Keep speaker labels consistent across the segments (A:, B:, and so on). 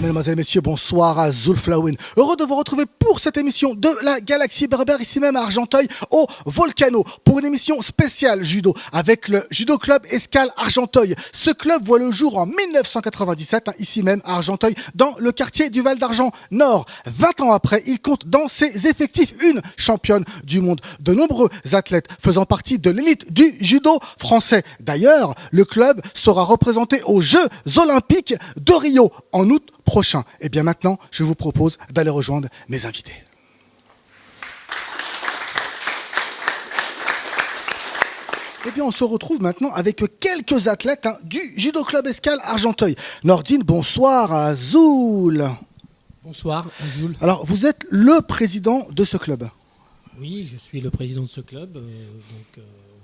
A: mesdemoiselles et messieurs, bonsoir à Zulflawin. Heureux de vous retrouver pour cette émission de la Galaxie Berbère, ici même à Argenteuil, au Volcano, pour une émission spéciale judo, avec le Judo Club Escale Argenteuil. Ce club voit le jour en 1997, ici même à Argenteuil, dans le quartier du Val d'Argent Nord. 20 ans après, il compte dans ses effectifs une championne du monde, de nombreux athlètes faisant partie de l'élite du judo français. D'ailleurs, le club sera représenté aux Jeux Olympiques de Rio en août prochain. Et bien maintenant, je vous propose d'aller rejoindre mes invités. Eh bien, on se retrouve maintenant avec quelques athlètes du Judo Club Escale Argenteuil. Nordine, bonsoir. Azul.
B: Bonsoir, Azul.
A: Alors, vous êtes le président de ce club.
B: Oui, je suis le président de ce club,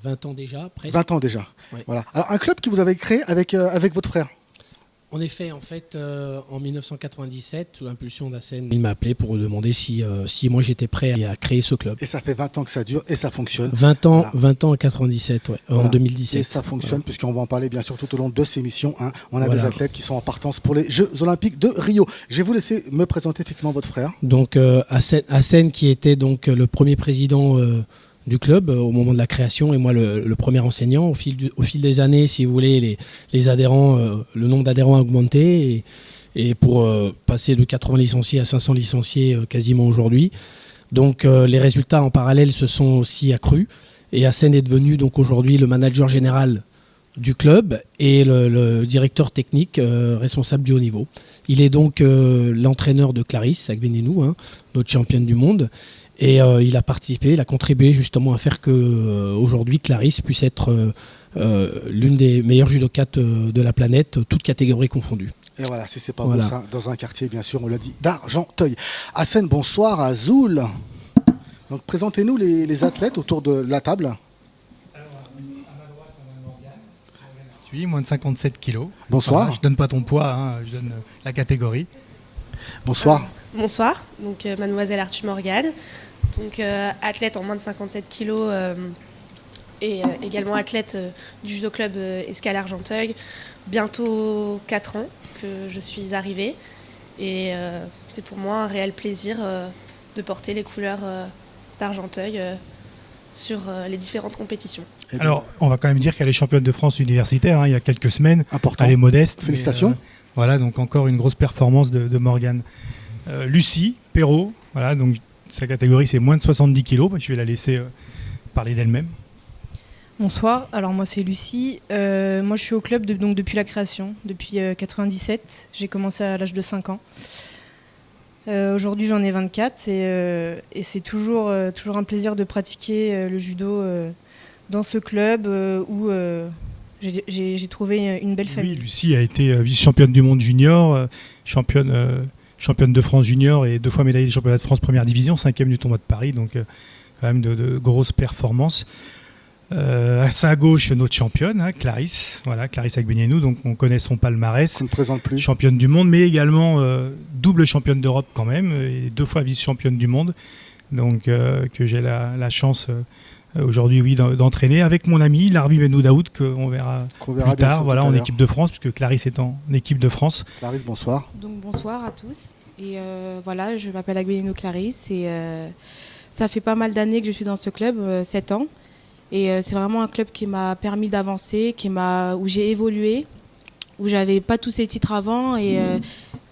B: 20 ans déjà, presque.
A: 20 ans déjà.
B: Ouais.
A: Voilà. Alors, un club que vous avez créé avec votre frère.
B: En effet, en 1997, sous l'impulsion d'Assen, il m'a appelé pour demander si moi j'étais prêt à créer ce club.
A: Et ça fait 20 ans que ça dure et ça fonctionne.
B: 20 ans,
A: Voilà.
B: 20 ans en 97, ouais,
A: Voilà.
B: en 2017.
A: Et ça fonctionne,
B: Voilà.
A: puisqu'on va en parler bien sûr tout au long de ces émissions. On a
B: Voilà.
A: des athlètes qui sont en partance pour les Jeux Olympiques de Rio. Je vais vous laisser me présenter effectivement votre frère.
B: Donc Assen qui était donc le premier président du club au moment de la création et moi le premier enseignant. Au fil des années, si vous voulez, les adhérents, le nombre d'adhérents a augmenté et pour passer de 80 licenciés à 500 licenciés quasiment aujourd'hui. Donc les résultats en parallèle se sont aussi accrus et Assen est devenu donc aujourd'hui le manager général du club et le directeur technique responsable du haut niveau. Il est donc l'entraîneur de Clarisse Agbenienou, notre championne du monde. Et il a contribué justement à faire que aujourd'hui Clarisse puisse être l'une des meilleures judokates de la planète, toutes catégories confondues.
A: Et voilà, si c'est pas
B: Voilà.
A: beau ça, dans un quartier, bien sûr, on l'a dit, d'Argenteuil. Hassen, bonsoir. Azul. Donc, présentez-nous les athlètes autour de la table.
C: Je suis moins de 57 kilos.
A: Bonsoir.
C: Voilà, je donne pas ton poids, je donne la catégorie.
A: Bonsoir.
D: Bonsoir, donc mademoiselle Arthur Morgane, donc athlète en moins de 57 kilos et également athlète du judo club Escale Argenteuil. Bientôt 4 ans que je suis arrivée et c'est pour moi un réel plaisir de porter les couleurs d'Argenteuil sur les différentes compétitions.
A: Eh bien,
C: Alors, on va quand même dire qu'elle est championne de France universitaire il y a quelques semaines.
A: important.
C: Elle est modeste. mais,
A: Félicitations.
C: voilà, donc encore une grosse performance de Morgane. Lucie Perrault, voilà, donc sa catégorie c'est moins de 70 kilos. Je vais la laisser parler d'elle-même.
E: Bonsoir, alors moi c'est Lucie. Moi je suis au club donc depuis la création, depuis 97. J'ai commencé à l'âge de 5 ans. Aujourd'hui j'en ai 24 et c'est toujours un plaisir de pratiquer le judo dans ce club où j'ai trouvé une belle famille.
C: Oui, Lucie a été vice-championne du monde junior, championne de France junior et 2 fois médaillée des championnats de France première division, 5e du tournoi de Paris, donc quand même de grosses performances. À sa gauche, notre championne, Clarisse Agbenienou, donc on connaît son palmarès.
A: On ne présente plus.
C: Championne du monde, mais également double championne d'Europe quand même, et 2 fois vice-championne du monde, donc que j'ai la chance aujourd'hui d'entraîner avec mon ami Larbi Benoudaoud, qu'on verra plus
A: bien
C: tard,
A: sûr
C: voilà,
A: tout à
C: en
A: l'heure.
C: équipe de France, puisque Clarisse est en équipe de France.
A: Clarisse, bonsoir.
E: Donc bonsoir à tous. Et voilà, je m'appelle Agbenienou Clarisse et ça fait pas mal d'années que je suis dans ce club, 7 ans. Et c'est vraiment un club qui m'a permis d'avancer, où j'ai évolué, où j'avais pas tous ces titres avant. Et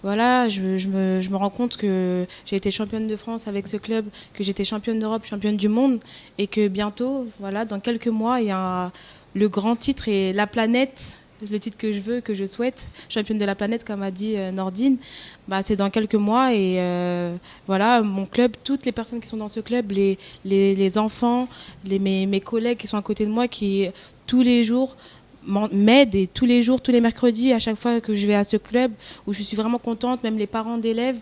E: voilà, je me rends compte que j'ai été championne de France avec ce club, que j'étais championne d'Europe, championne du monde, et que bientôt, voilà, dans quelques mois, il y a le grand titre et la planète. Le titre que je veux, que je souhaite, championne de la planète, comme a dit Nordine, c'est dans quelques mois. Et voilà, mon club, toutes les personnes qui sont dans ce club, les enfants, mes collègues qui sont à côté de moi, qui tous les jours m'aident, et tous les jours, tous les mercredis, à chaque fois que je vais à ce club, où je suis vraiment contente, même les parents d'élèves,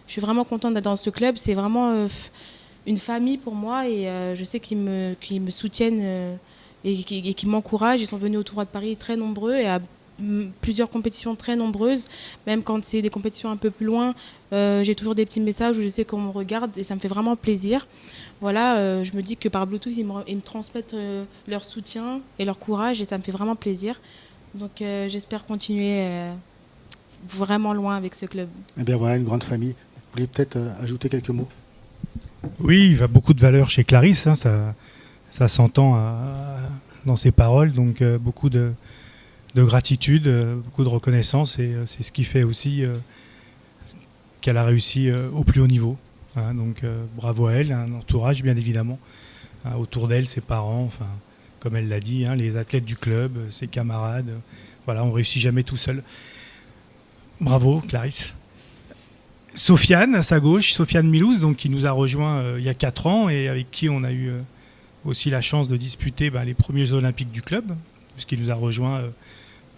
E: je suis vraiment contente d'être dans ce club. C'est vraiment une famille pour moi et je sais qu'ils me soutiennent. Et qui m'encouragent. Ils sont venus au tournoi de Paris très nombreux et à plusieurs compétitions très nombreuses. Même quand c'est des compétitions un peu plus loin, j'ai toujours des petits messages où je sais qu'on me regarde et ça me fait vraiment plaisir. Voilà, je me dis que par Bluetooth, ils me transmettent leur soutien et leur courage et ça me fait vraiment plaisir. Donc j'espère continuer vraiment loin avec ce club.
A: Eh bien voilà, une grande famille. Vous voulez peut-être ajouter quelques mots?
C: Oui, il y a beaucoup de valeur chez Clarisse, hein, ça s'entend dans ses paroles, donc beaucoup de gratitude, beaucoup de reconnaissance, et c'est ce qui fait aussi qu'elle a réussi au plus haut niveau. Hein, donc bravo à elle, un entourage bien évidemment, hein, autour d'elle, ses parents, enfin, comme elle l'a dit, hein, les athlètes du club, ses camarades, voilà, on ne réussit jamais tout seul. Bravo Clarisse. Sofiane, à sa gauche, Sofiane Milouz, donc, qui nous a rejoint il y a 4 ans et avec qui on a eu aussi la chance de disputer les premiers Jeux Olympiques du club, puisqu'il nous a rejoint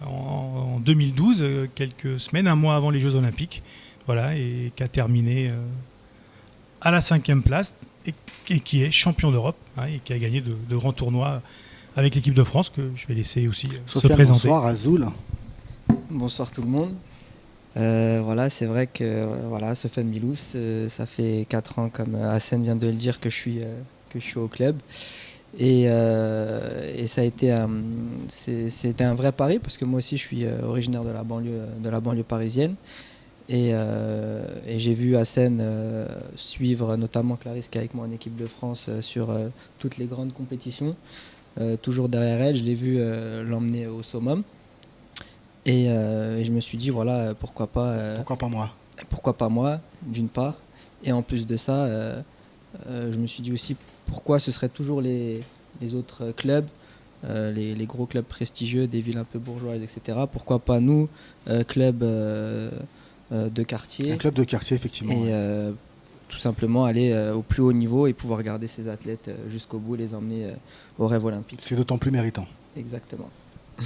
C: en 2012, quelques semaines, un mois avant les Jeux Olympiques, voilà, et qui a terminé à la 5e place et qui est champion d'Europe, hein, et qui a gagné de grands tournois avec l'équipe de France, que je vais laisser aussi se présenter.
A: Bonsoir, Azul.
F: Bonsoir tout le monde. Voilà, c'est vrai que Sofiane Milouz, ça fait 4 ans, comme Hassen vient de le dire, que je suis au club. Et ça a été c'était un vrai pari, parce que moi aussi je suis originaire de la banlieue parisienne. Et j'ai vu Hassen suivre notamment Clarisse, qui est avec moi en équipe de France, sur toutes les grandes compétitions. Toujours derrière elle, je l'ai vu l'emmener au summum. Et je me suis dit, voilà, pourquoi pas
A: moi?
F: Pourquoi pas moi, d'une part. Et en plus de ça, je me suis dit aussi, pourquoi ce seraient toujours les autres clubs, les gros clubs prestigieux des villes un peu bourgeoises, etc. Pourquoi pas nous, club de quartier.
A: Un club de quartier, effectivement.
F: Et tout simplement aller au plus haut niveau et pouvoir garder ces athlètes jusqu'au bout, les emmener au rêve olympique.
A: C'est d'autant plus méritant.
F: Exactement.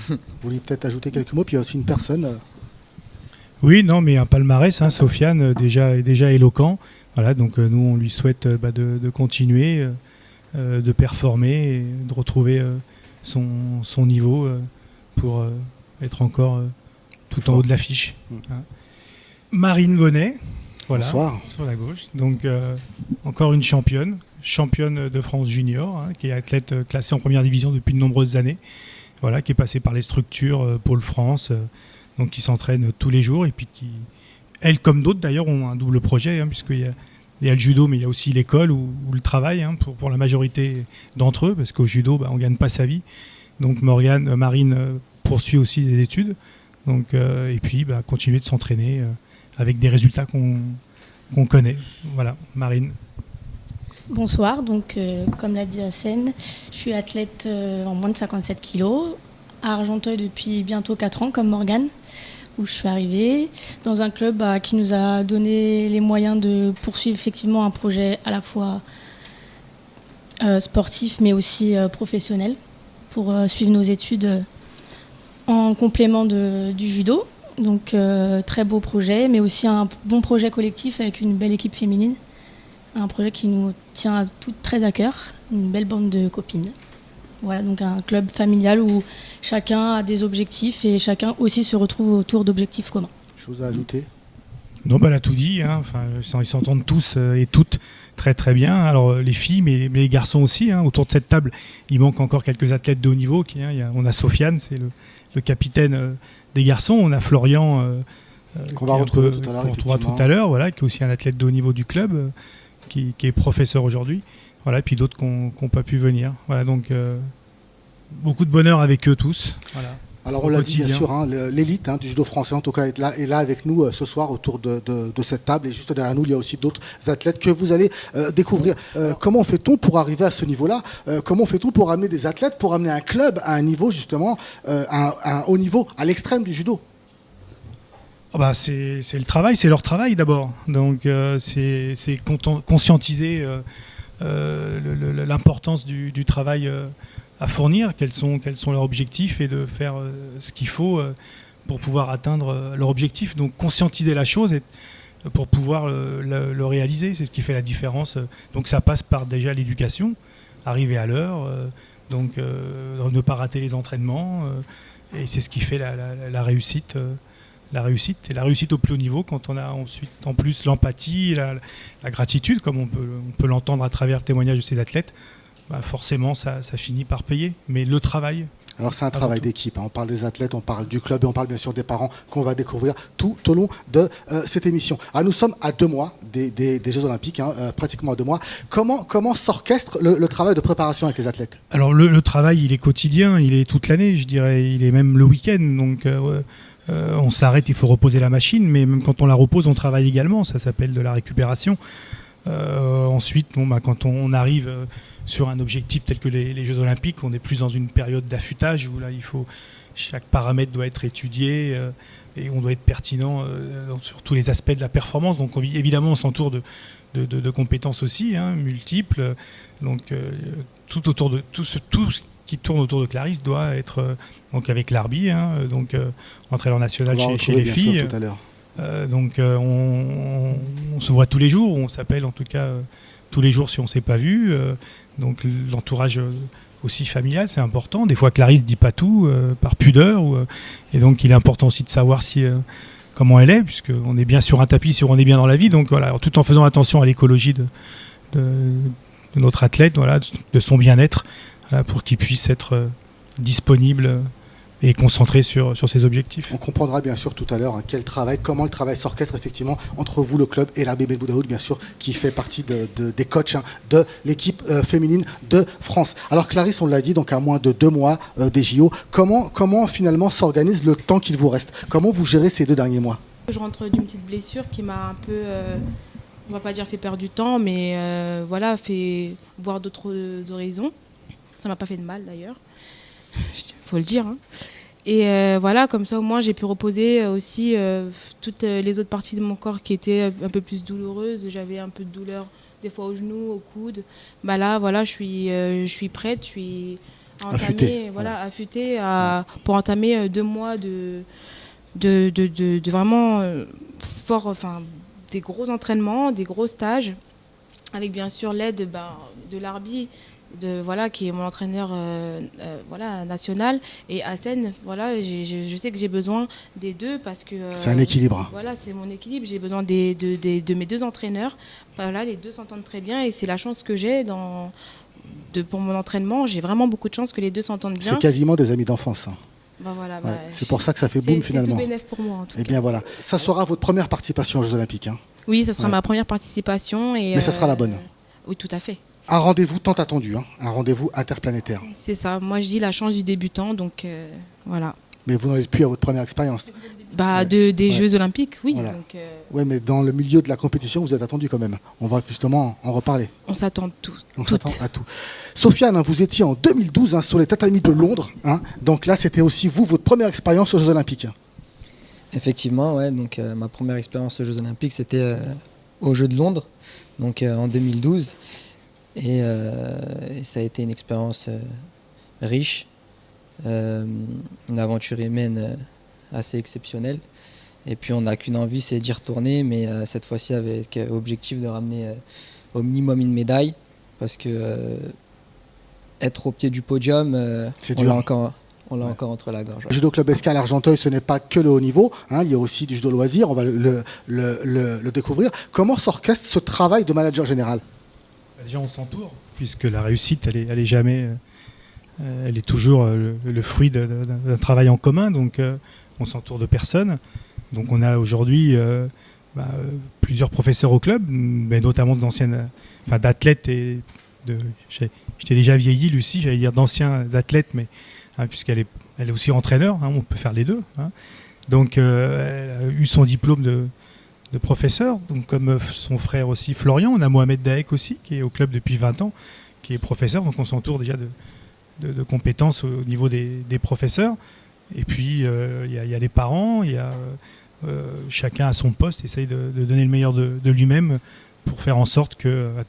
A: Vous vouliez peut-être ajouter quelques mots, puis il y a aussi une personne.
C: Oui, non, mais un palmarès, hein, Sofiane, déjà éloquent. Voilà, donc nous, on lui souhaite de continuer, de performer, et de retrouver son niveau pour être encore tout en haut de l'affiche. Hein. Marine Bonnet, voilà,
A: Bonsoir.
C: sur la gauche. Donc encore une championne de France junior, hein, qui est athlète classée en première division depuis de nombreuses années. Voilà, qui est passée par les structures Pôle France, donc qui s'entraîne tous les jours, et puis qui, elle comme d'autres d'ailleurs, ont un double projet, hein, puisqu'il y a le judo, mais il y a aussi l'école ou le travail, hein, pour la majorité d'entre eux, parce qu'au judo, on ne gagne pas sa vie. Donc Marine poursuit aussi des études, donc, et puis continuer de s'entraîner avec des résultats qu'on connaît. Voilà, Marine.
G: Bonsoir, donc comme l'a dit Hassen, je suis athlète en moins de 57 kilos, à Argenteuil depuis bientôt 4 ans comme Morgane, où je suis arrivée dans un club qui nous a donné les moyens de poursuivre effectivement un projet à la fois sportif mais aussi professionnel pour suivre nos études en complément du judo. Donc très beau projet, mais aussi un bon projet collectif avec une belle équipe féminine. Un projet qui nous tient à toutes très à cœur, une belle bande de copines. Voilà, donc un club familial où chacun a des objectifs et chacun aussi se retrouve autour d'objectifs communs.
A: Chose à ajouter?
C: Non, elle a tout dit, hein. Enfin, ils s'entendent tous et toutes très très bien. Alors les filles, mais les garçons aussi, hein. Autour de cette table, il manque encore quelques athlètes de haut niveau. On a Sofiane, c'est le capitaine des garçons. On a Florian,
A: qu'on va retrouver
C: tout à l'heure, voilà, qui est aussi un athlète de haut niveau du club. Qui est professeur aujourd'hui, voilà, et puis d'autres qui n'ont pas pu venir. Voilà, donc beaucoup de bonheur avec eux tous. Voilà.
A: Alors on l'a dit bien sûr, hein, l'élite du judo français en tout cas est là avec nous ce soir autour de cette table, et juste derrière nous il y a aussi d'autres athlètes que vous allez découvrir. Comment fait-on pour arriver à ce niveau-là? Comment fait-on pour amener des athlètes, pour amener un club à un niveau justement, un haut niveau, à l'extrême du judo?
C: C'est le travail, c'est leur travail d'abord. Donc c'est conscientiser l'importance du travail à fournir, quels sont leurs objectifs, et de faire ce qu'il faut pour pouvoir atteindre leur objectif. Donc conscientiser la chose pour pouvoir le réaliser, c'est ce qui fait la différence. Donc ça passe par déjà l'éducation, arriver à l'heure, donc ne pas rater les entraînements, et c'est ce qui fait la réussite. La réussite au plus haut niveau, quand on a ensuite en plus l'empathie, la gratitude, comme on peut l'entendre à travers le témoignage de ces athlètes, forcément ça finit par payer. Mais le travail
A: Alors c'est un travail d'équipe, hein. On parle des athlètes, on parle du club et on parle bien sûr des parents qu'on va découvrir tout au long de cette émission. Alors nous sommes à 2 mois des Jeux Olympiques, hein, pratiquement à 2 mois. Comment s'orchestre le travail de préparation avec les athlètes?
C: Alors le travail, il est quotidien, il est toute l'année, je dirais, il est même le week-end. Donc on s'arrête, il faut reposer la machine, mais même quand on la repose, on travaille également. Ça s'appelle de la récupération. Ensuite, quand on arrive sur un objectif tel que les Jeux Olympiques, on est plus dans une période d'affûtage où là, chaque paramètre doit être étudié et on doit être pertinent sur tous les aspects de la performance. Donc évidemment, on s'entoure de compétences aussi, hein, multiples. Donc tout ce qui tourne autour de Clarisse doit être donc avec l'Arbi, hein, donc entraîneur national chez les filles.
A: Tout à l'heure.
C: Donc on se voit tous les jours, on s'appelle en tout cas tous les jours si on ne s'est pas vu. Donc l'entourage aussi familial, c'est important. Des fois Clarisse ne dit pas tout par pudeur. Et donc il est important aussi de savoir comment elle est, puisqu'on est bien sur un tapis, si on est bien dans la vie. Donc voilà, tout en faisant attention à l'écologie de notre athlète, voilà, de son bien-être, voilà, pour qu'il puisse être disponible et concentré sur ses objectifs.
A: On comprendra bien sûr tout à l'heure comment le travail s'orchestre effectivement entre vous, le club, et l'Arbi Ben Boudaoud, bien sûr, qui fait partie des coachs, hein, de l'équipe féminine de France. Alors Clarisse, on l'a dit, donc à moins de 2 mois des JO, comment finalement s'organise le temps qu'il vous reste? Comment vous gérez ces 2 derniers mois?
E: Je rentre d'une petite blessure qui m'a un peu, on va pas dire fait perdre du temps, mais voilà, fait voir d'autres horizons. Ça m'a pas fait de mal d'ailleurs, faut le dire, hein. Et voilà, comme ça au moins j'ai pu reposer aussi toutes les autres parties de mon corps qui étaient un peu plus douloureuses. J'avais un peu de douleur des fois au genou, au coude. Bah là, voilà, je suis prête, je suis
A: affûtée,
E: affûtée pour entamer 2 mois de vraiment fort, enfin des gros entraînements, des gros stages, avec bien sûr l'aide de l'Arbi, qui est mon entraîneur national, et Hassen, voilà, je sais que j'ai besoin des deux parce que
A: c'est un équilibre.
E: Voilà, c'est mon équilibre. J'ai besoin de mes 2 entraîneurs. Voilà, les 2 s'entendent très bien et c'est la chance que j'ai pour mon entraînement. J'ai vraiment beaucoup de chance que les 2 s'entendent bien.
A: C'est quasiment des amis d'enfance, hein.
E: C'est
A: pour ça que ça fait boum finalement.
E: C'est tout bénef pour moi en tout cas.
A: Et bien voilà, ça sera votre première participation aux Jeux Olympiques, hein.
E: Oui, ça sera ma première participation.
A: Mais ça sera la bonne.
E: Oui, tout à fait.
A: Un rendez-vous tant attendu, hein, un rendez-vous interplanétaire.
E: C'est ça, moi je dis la chance du débutant, donc voilà.
A: Mais vous n'en êtes plus à votre première expérience.
E: Des Jeux Olympiques, oui.
A: Voilà. Oui, mais dans le milieu de la compétition, vous êtes attendu quand même. On va justement en reparler.
E: On s'attend
A: On s'attend à tout. Sofiane, hein, vous étiez en 2012 sur les tatamis de Londres, hein, donc là c'était aussi votre première expérience aux Jeux Olympiques.
F: Effectivement, ouais, donc ma première expérience aux Jeux Olympiques, c'était aux Jeux de Londres, donc en 2012. Et ça a été une expérience riche, une aventure humaine assez exceptionnelle. Et puis on n'a qu'une envie, c'est d'y retourner, mais cette fois-ci avec objectif de ramener au minimum une médaille, parce que être au pied du podium, on l'a encore entre la gorge.
A: Le judo club Escale Argenteuil, ce n'est pas que le haut niveau, hein, il y a aussi du judo loisir, on va le découvrir. Comment s'orchestre ce travail de manager général?
C: Déjà, on s'entoure, puisque la réussite, elle est jamais, elle est toujours le fruit d'un travail en commun. Donc, on s'entoure de personnes. Donc, on a aujourd'hui plusieurs professeurs au club, mais notamment d'athlètes et j'étais déjà vieilli, Lucie, j'allais dire d'anciens athlètes, mais puisqu'elle est aussi entraîneur, hein, on peut faire les deux. Hein. Donc, elle a eu son diplôme de professeur, donc comme son frère aussi Florian. On a Mohamed Daek aussi, qui est au club depuis 20 ans, qui est professeur, donc on s'entoure déjà de compétences au niveau des professeurs. Et puis il y a les parents, il y a chacun à son poste essaye de donner le meilleur de lui-même pour faire en sorte que à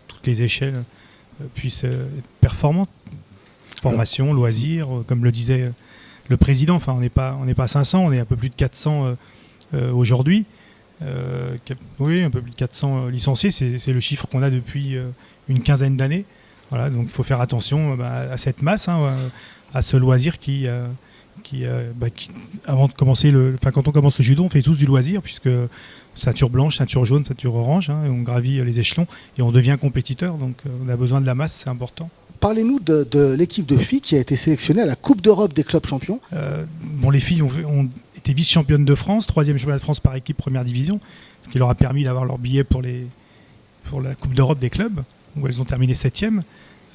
C: toutes les échelles puissent être performantes. Formation, loisirs, comme le disait le président, enfin on n'est pas 500, on est un peu plus de 400 aujourd'hui. Oui, un peu plus de 400 licenciés, c'est le chiffre qu'on a depuis une quinzaine d'années. Voilà, donc il faut faire attention à cette masse, hein, à ce loisir qui avant de commencer quand on commence le judo, on fait tous du loisir, puisque ceinture blanche, ceinture jaune, ceinture orange, hein, et on gravit les échelons et on devient compétiteur. Donc on a besoin de la masse, c'est important.
A: parlez-nous de l'équipe de filles qui a été sélectionnée à la Coupe d'Europe des clubs champions.
C: Les filles ont été vice-championnes de France, 3e championnat de France par équipe première division, ce qui leur a permis d'avoir leur billet pour la Coupe d'Europe des clubs, où elles ont terminé 7e.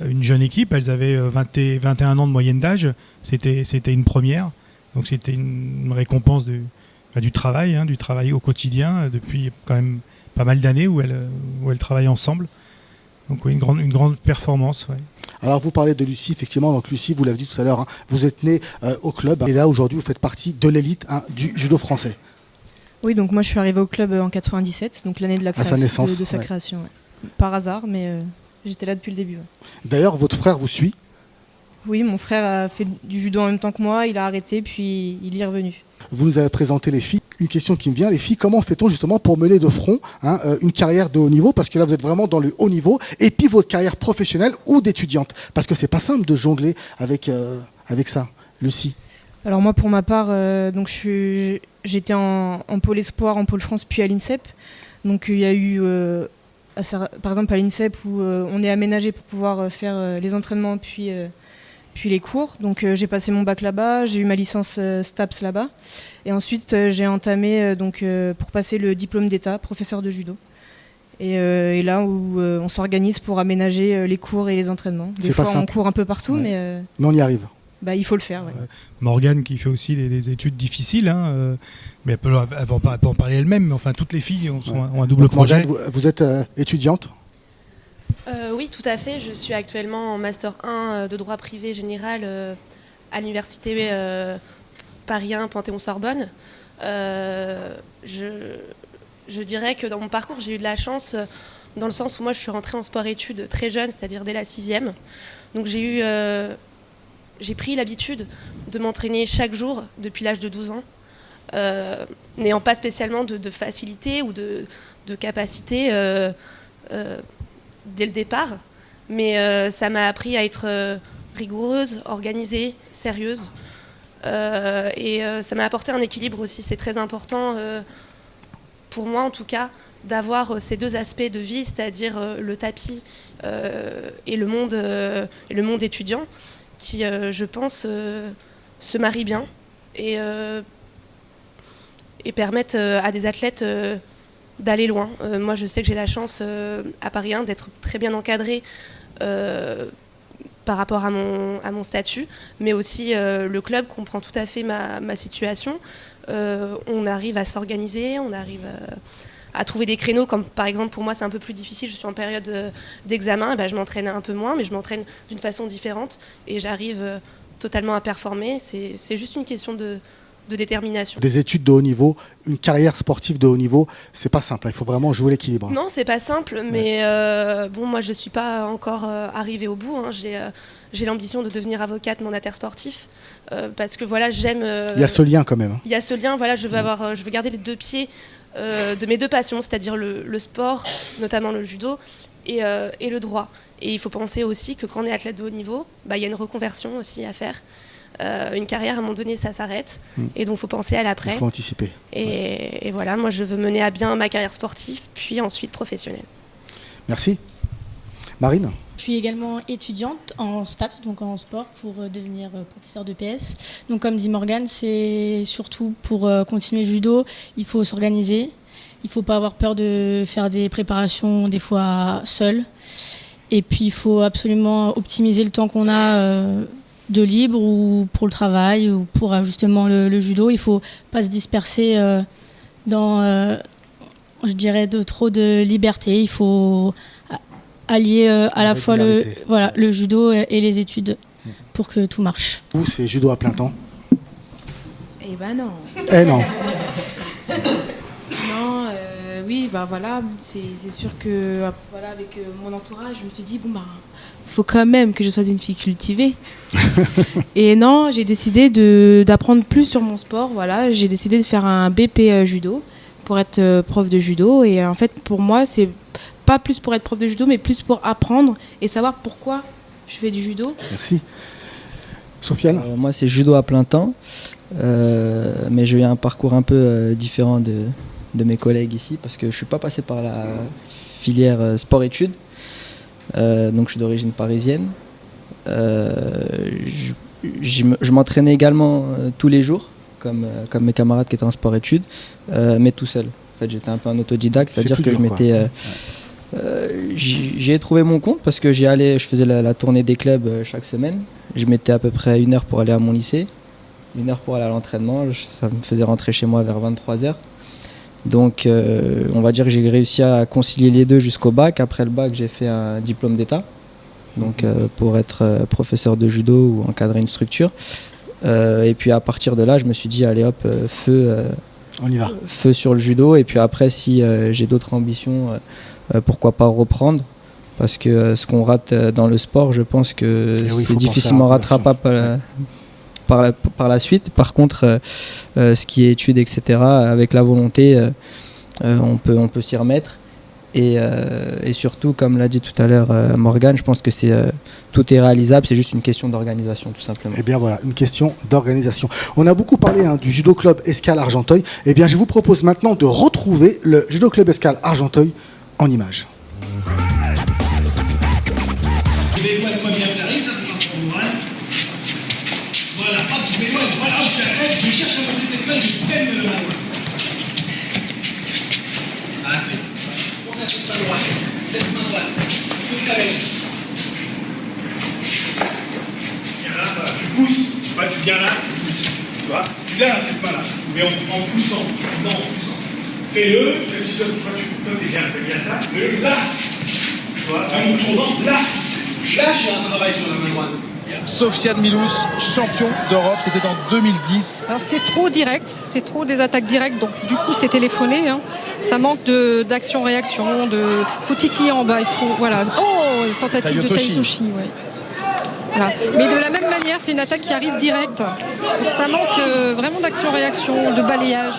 C: Une jeune équipe, elles avaient 21 ans de moyenne d'âge, c'était une première, donc c'était une récompense du travail, du travail au quotidien, depuis quand même pas mal d'années où elles travaillent ensemble. Donc oui, une grande performance. Ouais.
A: Alors vous parlez de Lucie, effectivement, donc Lucie, vous l'avez dit tout à l'heure, vous êtes née au club, et là aujourd'hui vous faites partie de l'élite du judo français.
H: Oui, donc moi je suis arrivée au club en 97, donc l'année de la création,
A: sa naissance,
H: de sa création. Ouais. Par hasard, mais j'étais là depuis le début. Ouais.
A: D'ailleurs, votre frère vous suit?
H: Oui, mon frère a fait du judo en même temps que moi, il a arrêté, puis il y est revenu.
A: Vous nous avez présenté les filles. Une question qui me vient, les filles, comment fait-on justement pour mener de front une carrière de haut niveau? Parce que là, vous êtes vraiment dans le haut niveau. Et puis votre carrière professionnelle ou d'étudiante. Parce que c'est pas simple de jongler avec ça. Lucie?
H: Alors moi, pour ma part, donc j'étais en pôle espoir, en pôle France, puis à l'INSEP. Donc il y a eu, par exemple à l'INSEP, où on est aménagé pour pouvoir faire les entraînements, puis les cours. Donc j'ai passé mon bac là-bas, j'ai eu ma licence STAPS là-bas. Et ensuite j'ai entamé pour passer le diplôme d'État, professeur de judo. Et là où on s'organise pour aménager les cours et les entraînements. Des fois on court un peu partout,
A: ouais. Mais on y arrive.
H: Il faut le faire. Ouais.
C: Morgane qui fait aussi des études difficiles, mais elle peut en parler elle-même. Mais enfin, toutes les filles ont un double
A: donc,
C: projet.
A: Morgane, vous êtes étudiante?
D: Oui, tout à fait. Je suis actuellement en Master 1 de droit privé général à l'université Paris 1 Panthéon-Sorbonne. Je dirais que dans mon parcours, j'ai eu de la chance dans le sens où moi, je suis rentrée en sport-études très jeune, c'est-à-dire dès la 6e. Donc j'ai pris l'habitude de m'entraîner chaque jour depuis l'âge de 12 ans, n'ayant pas spécialement de facilité ou de capacité dès le départ, mais ça m'a appris à être rigoureuse, organisée, sérieuse, et ça m'a apporté un équilibre aussi. C'est très important pour moi en tout cas d'avoir ces deux aspects de vie, c'est-à-dire le tapis et le monde étudiant qui, je pense, se marient bien et permettent à des athlètes d'aller loin. Moi, je sais que j'ai la chance à Paris 1 d'être très bien encadrée par rapport à mon statut, mais aussi le club comprend tout à fait ma situation. On arrive à s'organiser, on arrive à trouver des créneaux, comme par exemple pour moi c'est un peu plus difficile, je suis en période d'examen, je m'entraîne un peu moins, mais je m'entraîne d'une façon différente et j'arrive totalement à performer. C'est juste une question de détermination.
A: Des études de haut niveau, une carrière sportive de haut niveau, c'est pas simple, il faut vraiment jouer l'équilibre.
D: Non, c'est pas simple, mais moi je suis pas encore arrivée au bout. J'ai l'ambition de devenir avocate mandataire sportif parce que voilà, j'aime.
A: Il y a ce lien quand même.
D: Il y a ce lien, voilà, je veux garder les deux pieds de mes deux passions, c'est-à-dire le sport, notamment le judo, et le droit. Et il faut penser aussi que quand on est athlète de haut niveau, il y a une reconversion aussi à faire. Une carrière, à un moment donné, ça s'arrête. Et donc, il faut penser à l'après.
A: Il faut anticiper.
D: Et voilà, moi, je veux mener à bien ma carrière sportive, puis ensuite professionnelle.
A: Merci. Marine?
G: Je suis également étudiante en STAPS, donc en sport, pour devenir professeur de PS. Donc, comme dit Morgane, c'est surtout pour continuer le judo, il faut s'organiser. Il ne faut pas avoir peur de faire des préparations, des fois seul. Et puis, il faut absolument optimiser le temps qu'on a de libre ou pour le travail ou pour justement le judo. Il ne faut pas se disperser dans, je dirais, trop de liberté. Il faut allier à la fois le judo et les études pour que tout marche.
A: Vous, c'est judo à plein temps?
E: Eh ben non.
A: Eh non.
E: Non, oui, voilà, c'est sûr que voilà, avec mon entourage, je me suis dit, faut quand même que je sois une fille cultivée. Et non, j'ai décidé d'apprendre plus sur mon sport. Voilà, j'ai décidé de faire un BP judo pour être prof de judo. Et en fait, pour moi, c'est pas plus pour être prof de judo, mais plus pour apprendre et savoir pourquoi je fais du judo.
A: Merci. Sofiane?
F: Moi, c'est judo à plein temps, mais j'ai eu un parcours un peu différent de mes collègues ici, parce que je suis pas passé par la filière sport-études. Donc je suis d'origine parisienne. Je m'entraînais également tous les jours, comme mes camarades qui étaient en sport-études, mais tout seul. En fait, j'étais un peu un autodidacte, c'est-à-dire que j'y ai trouvé mon compte parce que je faisais la tournée des clubs chaque semaine. Je mettais à peu près 1 heure pour aller à mon lycée, 1 heure pour aller à l'entraînement. Ça me faisait rentrer chez moi vers 23h. Donc on va dire que j'ai réussi à concilier les deux jusqu'au bac. Après le bac, j'ai fait un diplôme d'État, donc pour être professeur de judo ou encadrer une structure. Et puis à partir de là, je me suis dit allez hop,
A: On y va.
F: feu sur le judo. Et puis après, si j'ai d'autres ambitions, pourquoi pas reprendre, parce que ce qu'on rate dans le sport, je pense que c'est difficilement rattrapable par la suite. Par contre, ce qui est études, etc., avec la volonté, on peut s'y remettre. Et surtout, comme l'a dit tout à l'heure Morgane, je pense que tout est réalisable, c'est juste une question d'organisation, tout simplement.
A: Eh bien voilà, une question d'organisation. On a beaucoup parlé du Judo Club Escale Argenteuil. Eh bien, je vous propose maintenant de retrouver le Judo Club Escale Argenteuil en images.
I: Je vais éloigner bien Clarisse, voilà. Voilà, hop, je m'éloigne, voilà, hop, je cherche à monter cette main, je prenne le main. Allez, pense à cette main droite, toute la baisse. Viens là, voilà, tu pousses, tu vois, tu viens là, tu pousses, tu vois, tu viens à cette main-là, mais en poussant, non, en poussant. Fais-le, tu vois, tu viens ça, fais-le là, tu vois, en me tournant là. Là, j'ai un travail sur la main droite.
J: Sofiane Milous, champion d'Europe, c'était en 2010.
K: Alors c'est trop direct, c'est trop des attaques directes, donc du coup c'est téléphoné. Hein. Ça manque d'action-réaction, faut titiller en bas, il faut, voilà. Oh, tentative de Taitoshi, ouais. Voilà. Mais de la même manière, c'est une attaque qui arrive directe. Donc ça manque vraiment d'action-réaction, de balayage.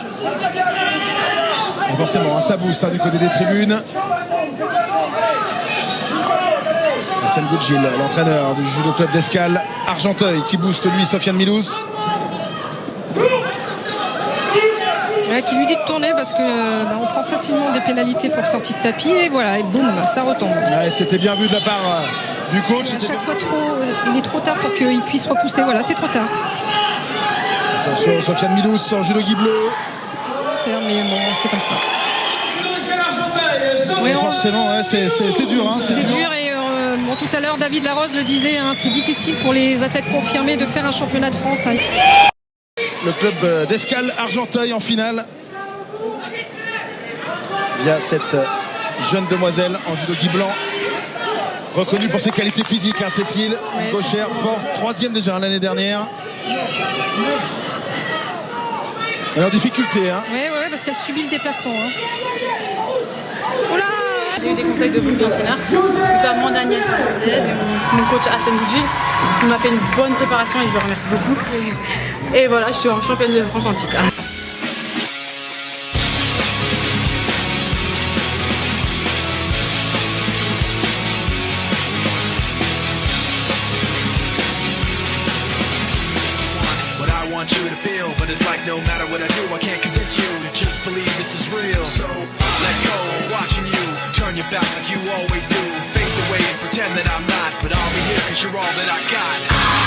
J: Et forcément, ça booste du côté des tribunes. Hassan Goudjil, l'entraîneur du Judo Club d'Escale Argenteuil, qui booste lui Sofiane Milous.
K: Ouais, qui lui dit de tourner parce que on prend facilement des pénalités pour sortie de tapis et voilà, et boum, ça retombe.
J: Ouais, c'était bien vu de la part du coach.
K: À chaque fois il est trop tard pour qu'il puisse repousser, voilà, c'est trop tard.
J: Attention, Sofiane Milous en judo-gi bleu.
K: Mais bon, c'est comme ça.
J: Oui, forcément, ouais, c'est dur. Hein,
K: c'est dur et bon, tout à l'heure, David Larose le disait, hein, c'est difficile pour les athlètes confirmés de faire un championnat de France. Hein.
J: Le club d'Escale Argenteuil en finale. Il y a cette jeune demoiselle en judo-gi blanc, reconnue pour ses qualités physiques, hein, Cécile, ouais. Gauchère, forte, 3e déjà l'année dernière. Elle est en difficulté. Hein.
K: Oui, parce qu'elle subit le déplacement. Hein.
L: Oula! J'ai eu des conseils de beaucoup d'entraîneurs, notamment Daniel Fernandez et mon coach Hassan Goudjil, qui m'a fait une bonne préparation et je le remercie beaucoup. Et voilà, je suis en championne de France en titre.
M: No matter what I do, I can't convince you to just believe this is real. So let go, I'm watching you. Turn your back like you always do. Face away and pretend that I'm not. But I'll be here cause you're all that I got.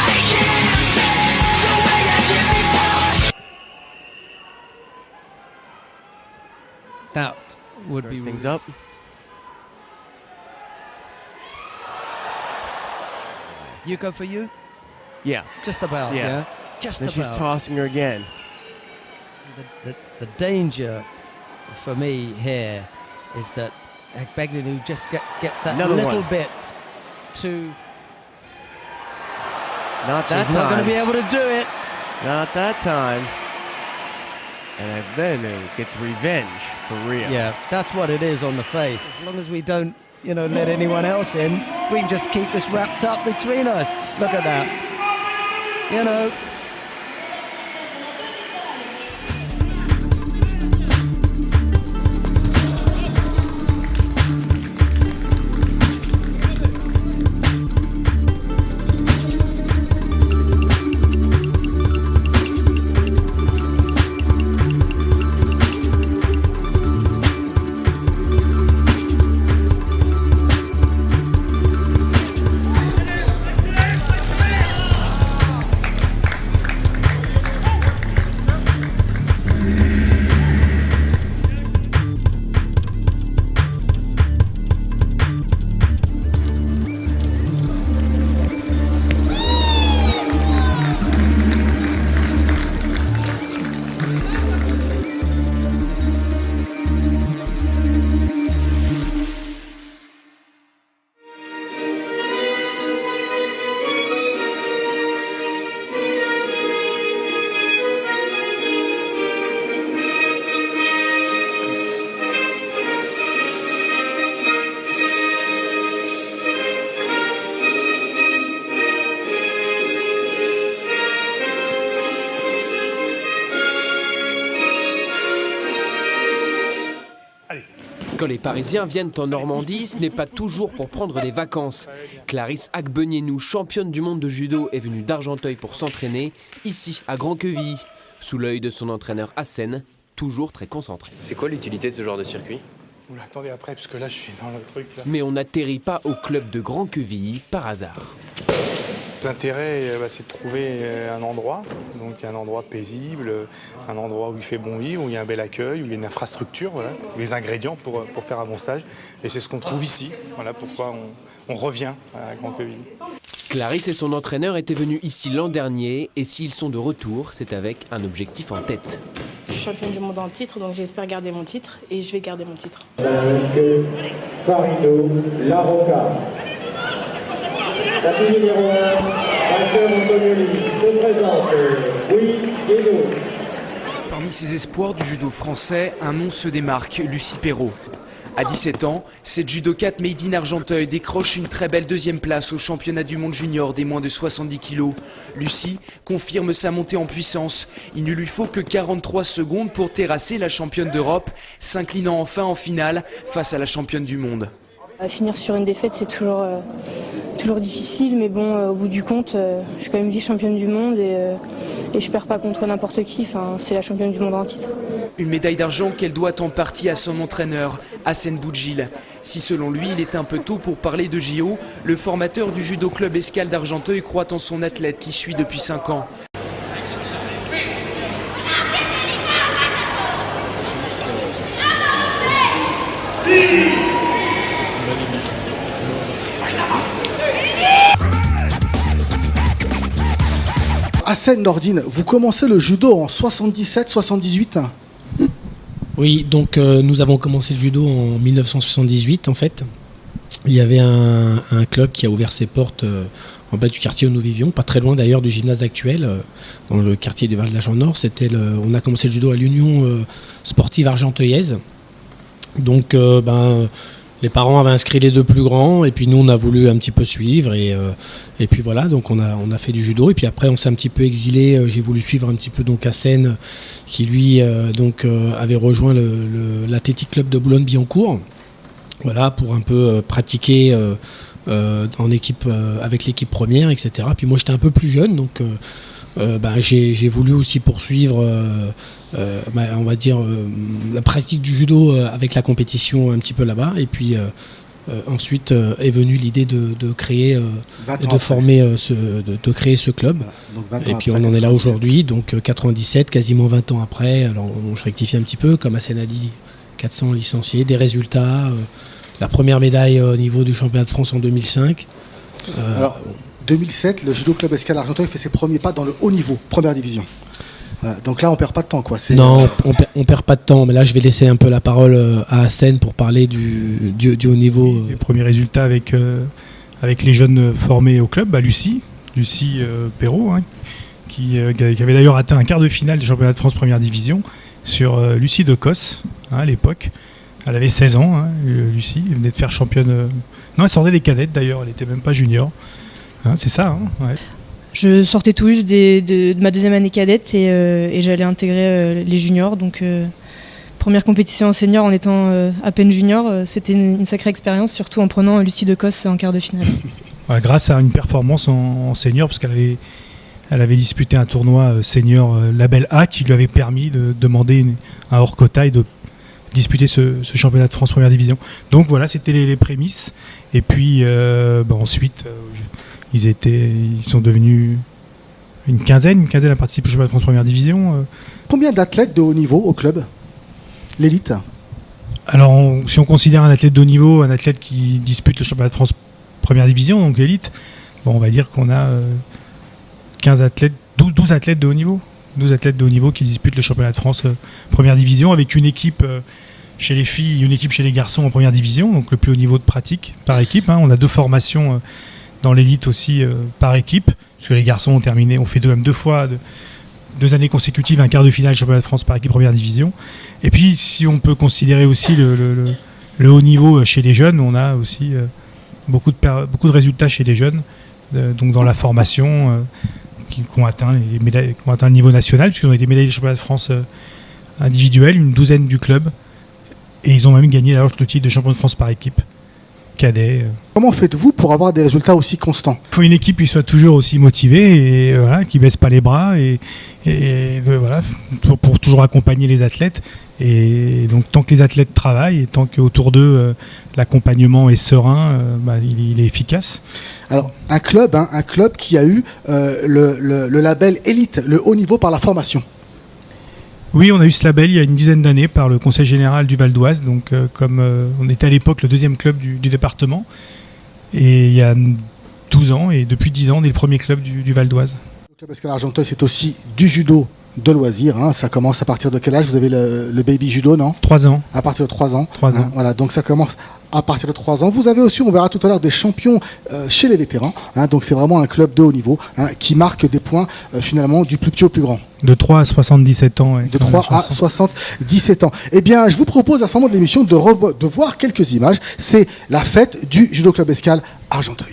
M: I can't feel the way I did before.
N: That would be things up. You go for you?
O: Yeah.
N: Just about, yeah. Just
O: and
N: about.
O: She's tossing her again.
N: The danger for me here is that Beglenou just gets that
O: Another
N: little
O: one.
N: bit too...
O: That's
N: not going to be able to do it.
O: Not that time. And Beglenou gets revenge for real.
N: Yeah, that's what it is on the face. As long as we don't, let anyone else in, we can just keep this wrapped up between us. Look at that.
P: Quand les Parisiens viennent en Normandie, ce n'est pas toujours pour prendre des vacances. Clarisse Agbenienou, championne du monde de judo, est venue d'Argenteuil pour s'entraîner, ici à Grand-Quevilly, sous l'œil de son entraîneur Hassen, toujours très concentré.
Q: C'est quoi l'utilité de ce genre de circuit ?
I: Oula, attendez après, parce que là je suis dans le truc là.
P: Mais on n'atterrit pas au club de Grand-Quevilly par hasard.
I: L'intérêt, c'est de trouver un endroit, donc un endroit paisible, un endroit où il fait bon vivre, où il y a un bel accueil, où il y a une infrastructure, voilà, les ingrédients pour faire un bon stage. Et c'est ce qu'on trouve ici. Voilà pourquoi on revient à Grand-Quevilly.
P: Clarisse et son entraîneur étaient venus ici l'an dernier, et s'ils sont de retour, c'est avec un objectif en tête.
R: Je suis championne du monde en titre, donc j'espère garder mon titre, et je vais garder mon titre.
S: Farino Larocca. Tapis numéro 1, vainqueur Antonelli, se présente Louis Guénaud.
T: Parmi ces espoirs du judo français, un nom se démarque, Lucie Perrault. À 17 ans, cette judokate made in Argenteuil décroche une très belle deuxième place au championnat du monde junior des moins de 70 kg. Lucie confirme sa montée en puissance. Il ne lui faut que 43 secondes pour terrasser la championne d'Europe, s'inclinant enfin en finale face à la championne du monde.
U: Finir sur une défaite, c'est toujours difficile, mais bon, au bout du compte, je suis quand même vice-championne du monde et je perds pas contre n'importe qui. Enfin, c'est la championne du monde en titre.
T: Une médaille d'argent qu'elle doit en partie à son entraîneur, Hassen Boudjil. Si selon lui, il est un peu tôt pour parler de JO, le formateur du judo club Escale d'Argenteuil croit en son athlète qui suit depuis 5 ans.
A: Hassen Nordine, vous commencez le judo en 77-78 ?
B: Oui, donc nous avons commencé le judo en 1978 en fait. Il y avait un club qui a ouvert ses portes en bas du quartier où nous vivions, pas très loin d'ailleurs du gymnase actuel, dans le quartier du Val-de-la-Nord. On a commencé le judo à l'Union sportive argenteuillaise. Donc les parents avaient inscrit les deux plus grands et puis nous on a voulu un petit peu suivre et puis voilà, donc on a fait du judo et puis après on s'est un petit peu exilé. J'ai voulu suivre un petit peu donc Hassen qui lui avait rejoint l'athlétique club de Boulogne-Billancourt, voilà, pour un peu pratiquer en équipe avec l'équipe première, etc. Puis moi j'étais un peu plus jeune, donc j'ai voulu aussi poursuivre on va dire la pratique du judo avec la compétition un petit peu là-bas et puis ensuite est venue l'idée de créer et de former de créer ce club, et puis on en est là aujourd'hui, donc 97, quasiment 20 ans après. Alors je rectifie un petit peu, comme Hassen a dit, 400 licenciés, des résultats, la première médaille au niveau du championnat de France en 2005.
A: Alors 2007, le judo club Escale Argenteuil fait ses premiers pas dans le haut niveau, première division. Donc là, on perd pas de temps, quoi.
B: Non, on perd pas de temps. Mais là, je vais laisser un peu la parole à Hassen pour parler du haut niveau.
C: Les premiers résultats avec les jeunes formés au club, Lucie Perrault, hein, qui avait d'ailleurs atteint un quart de finale du championnat de France première division sur Lucie de Cosse, hein, à l'époque. Elle avait 16 ans, hein, Lucie. Elle venait de faire championne. Non, elle sortait des cadettes d'ailleurs. Elle n'était même pas junior. Hein, c'est ça, hein, ouais.
H: Je sortais tout juste de ma deuxième année cadette et j'allais intégrer les juniors. Donc première compétition en senior en étant à peine junior, c'était une sacrée expérience, surtout en prenant Lucie de Cosse en quart de finale.
C: Ouais, grâce à une performance en senior, parce qu'elle avait disputé un tournoi senior label A qui lui avait permis de demander un hors quota et de disputer ce championnat de France première division. Donc voilà, c'était les prémices. Et puis ensuite... Ils sont devenus une quinzaine à participer au championnat de France première division.
A: Combien d'athlètes de haut niveau au club ? L'élite ?
C: Alors, si on considère un athlète de haut niveau, un athlète qui dispute le championnat de France première division, donc élite, on va dire qu'on a 12 athlètes de haut niveau. 12 athlètes de haut niveau qui disputent le championnat de France première division, avec une équipe chez les filles et une équipe chez les garçons en première division, donc le plus haut niveau de pratique par équipe. Hein. On a 2 formations dans l'élite aussi par équipe, parce que les garçons ont fait deux fois, 2 années consécutives, un quart de finale championnat de France par équipe première division. Et puis si on peut considérer aussi le haut niveau chez les jeunes, on a aussi beaucoup de résultats chez les jeunes, donc dans la formation, qui ont atteint le niveau national, puisqu'on a des médailles de championnat de France individuelles, une douzaine du club, Et ils ont même gagné le titre de champion de France par équipe, cadet.
A: Comment faites-vous pour avoir des résultats aussi constants?
C: Il faut une équipe qui soit toujours aussi motivée et qui baisse pas les bras pour toujours accompagner les athlètes. Et donc tant que les athlètes travaillent et tant qu'autour d'eux l'accompagnement est serein, il est efficace.
A: Alors un club qui a eu le label élite, le haut niveau par la formation.
C: Oui, on a eu ce label il y a une dizaine d'années par le Conseil général du Val d'Oise. Donc, comme on était à l'époque le deuxième club du département, et il y a 12 ans, et depuis 10 ans, on est le premier club du Val d'Oise.
A: Le club Escale Argenteuil, c'est aussi du judo de loisir. Ça commence à partir de quel âge? Vous avez le baby judo, non?
C: 3 ans.
A: À partir de 3 ans.
C: 3 ans.
A: Voilà, donc ça commence à partir de 3 ans. Vous avez aussi, on verra tout à l'heure, des champions chez les vétérans. Donc c'est vraiment un club de haut niveau qui marque des points finalement du plus petit au plus grand.
C: De 3 à 77 ans.
A: De 3 à 77 ans. Eh bien, je vous propose à ce moment de l'émission de voir quelques images. C'est la fête du Judo Club Escale Argenteuil.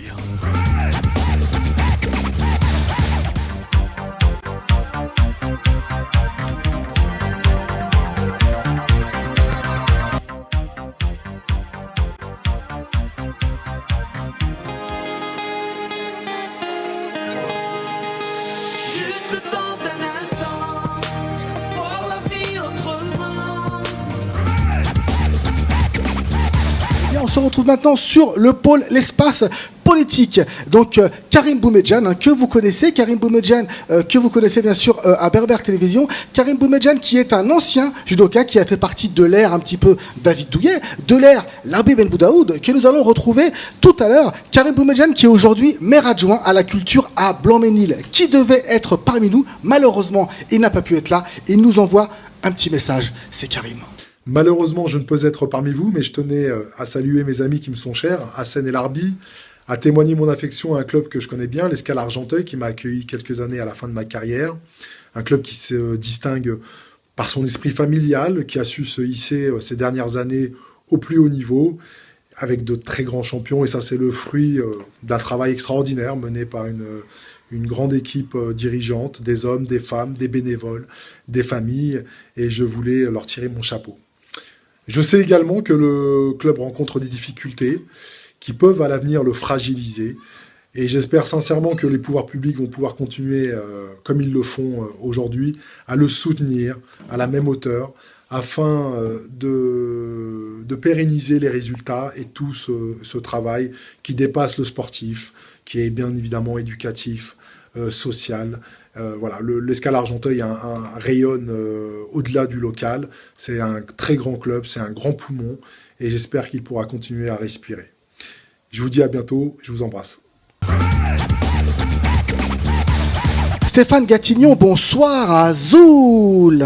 A: On se retrouve maintenant sur le pôle, l'espace politique. Donc Karim Boumedjane, que vous connaissez, que vous connaissez bien sûr à Berbère Télévision. Karim Boumedjane qui est un ancien judoka qui a fait partie de l'ère un petit peu David Douillet, de l'ère Larbi Ben Boudaoud, que nous allons retrouver tout à l'heure. Karim Boumedjane qui est aujourd'hui maire adjoint à la culture à Blanc-Ménil, qui devait être parmi nous. Malheureusement, il n'a pas pu être là. Il nous envoie un petit message. C'est Karim.
D: Malheureusement, je ne peux être parmi vous, mais je tenais à saluer mes amis qui me sont chers, Hassen et Larbi, à témoigner mon affection à un club que je connais bien, l'Escale Argenteuil, qui m'a accueilli quelques années à la fin de ma carrière. Un club qui se distingue par son esprit familial, qui a su se hisser ces dernières années au plus haut niveau, avec de très grands champions. Et ça, c'est le fruit d'un travail extraordinaire mené par une grande équipe dirigeante, des hommes, des femmes, des bénévoles, des familles. Et je voulais leur tirer mon chapeau. Je sais également que le club rencontre des difficultés qui peuvent à l'avenir le fragiliser. Et j'espère sincèrement que les pouvoirs publics vont pouvoir continuer, comme ils le font aujourd'hui, à le soutenir à la même hauteur, afin de pérenniser les résultats et tout ce travail qui dépasse le sportif, qui est bien évidemment éducatif, social. Voilà, l'Escale Argenteuil rayonne au-delà du local. C'est un très grand club, c'est un grand poumon, et j'espère qu'il pourra continuer à respirer. Je vous dis à bientôt, je vous embrasse.
A: Stéphane Gatignon, bonsoir à Zoul.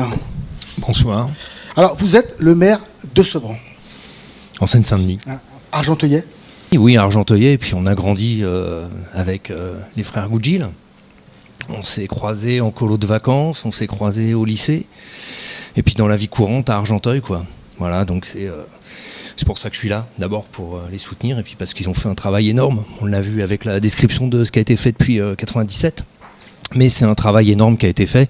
V: Bonsoir.
A: Alors, vous êtes le maire de Sevran.
V: En Seine-Saint-Denis.
A: Argenteuillet.
V: Oui, Argenteuillet, et puis on a grandi avec les frères Goudjil. On s'est croisés en colo de vacances, on s'est croisés au lycée, et puis dans la vie courante à Argenteuil, quoi. Voilà, donc c'est pour ça que je suis là, d'abord pour les soutenir, et puis parce qu'ils ont fait un travail énorme. On l'a vu avec la description de ce qui a été fait depuis 97. Mais c'est un travail énorme qui a été fait.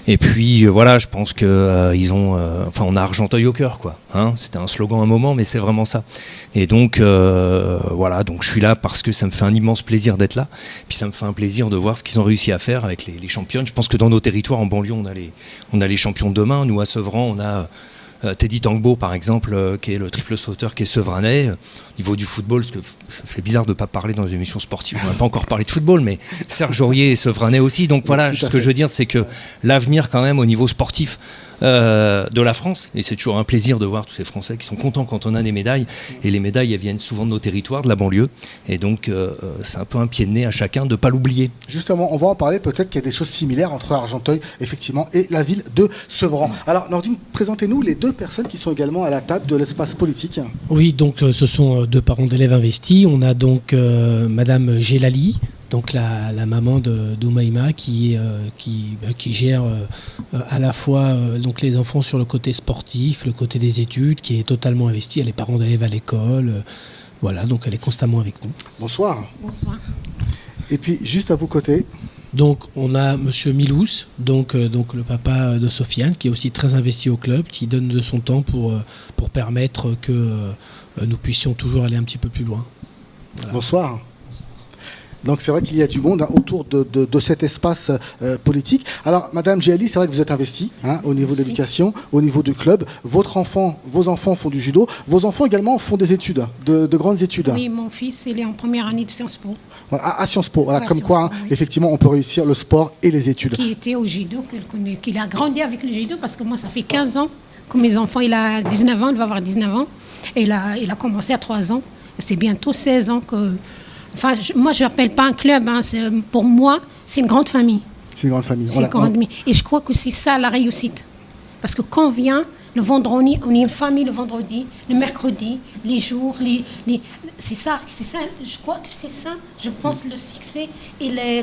V: Et puis voilà, je pense que on a Argenteuil au cœur, quoi. C'était un slogan à un moment, mais c'est vraiment ça. Et donc voilà, donc je suis là parce que ça me fait un immense plaisir d'être là. Puis ça me fait un plaisir de voir ce qu'ils ont réussi à faire avec les championnes. Je pense que dans nos territoires en banlieue, on a les champions de demain. Nous à Sevran, on a Teddy Tangbo par exemple, qui est le triple sauteur, qui est sevranais. Au niveau du football, parce que ça fait bizarre de ne pas parler dans une émission sportive, on n'a pas encore parlé de football, mais Serge Aurier est sevranais aussi. Donc voilà, ce que je veux dire, c'est que l'avenir quand même au niveau sportif de la France, et c'est toujours un plaisir de voir tous ces Français qui sont contents quand on a des médailles, et les médailles elles viennent souvent de nos territoires, de la banlieue, et donc c'est un peu un pied de nez à chacun de ne pas l'oublier.
A: Justement, on va en parler, peut-être qu'il y a des choses similaires entre Argenteuil effectivement et la ville de Sevran. Alors Nordine, présentez-nous les deux personnes qui sont également à la table de l'espace politique.
B: Oui, donc ce sont deux parents d'élèves investis. On a donc Madame Gelali, donc la maman d'Oumaïma qui gère à la fois donc les enfants sur le côté sportif, le côté des études, qui est totalement investie. Elle est parent d'élèves à l'école. Voilà, donc elle est constamment avec nous.
A: Bonsoir.
R: Bonsoir.
A: Et puis juste à vos côtés.
B: Donc on a Monsieur Milous, donc le papa de Sofiane, qui est aussi très investi au club, qui donne de son temps pour permettre que nous puissions toujours aller un petit peu plus loin. Voilà.
A: Bonsoir. Donc c'est vrai qu'il y a du monde autour de cet espace politique. Alors Madame Djali, c'est vrai que vous êtes investie au niveau de l'éducation, au niveau du club. Vos enfants font du judo. Vos enfants également font des études, de grandes études.
E: Oui, mon fils, il est en première année de Sciences Po.
A: À Sciences Po, voilà, comme
E: Sciences
A: quoi,
E: Po, oui.
A: effectivement, on peut réussir le sport et les études.
E: Qui était au judo, qu'il a grandi avec le judo, parce que moi, ça fait 15 ans que mes enfants, il a 19 ans, il va avoir 19 ans. Et il a commencé à 3 ans. C'est bientôt 16 ans que... Enfin, moi, je n'appelle pas un club. Pour moi, c'est une grande famille.
A: C'est une grande famille.
E: C'est une grande famille. Et je crois que c'est ça la réussite. Parce que quand on vient, le vendredi, on est une famille le vendredi, le mercredi, les jours, c'est ça. Je crois que c'est ça. Je pense le succès,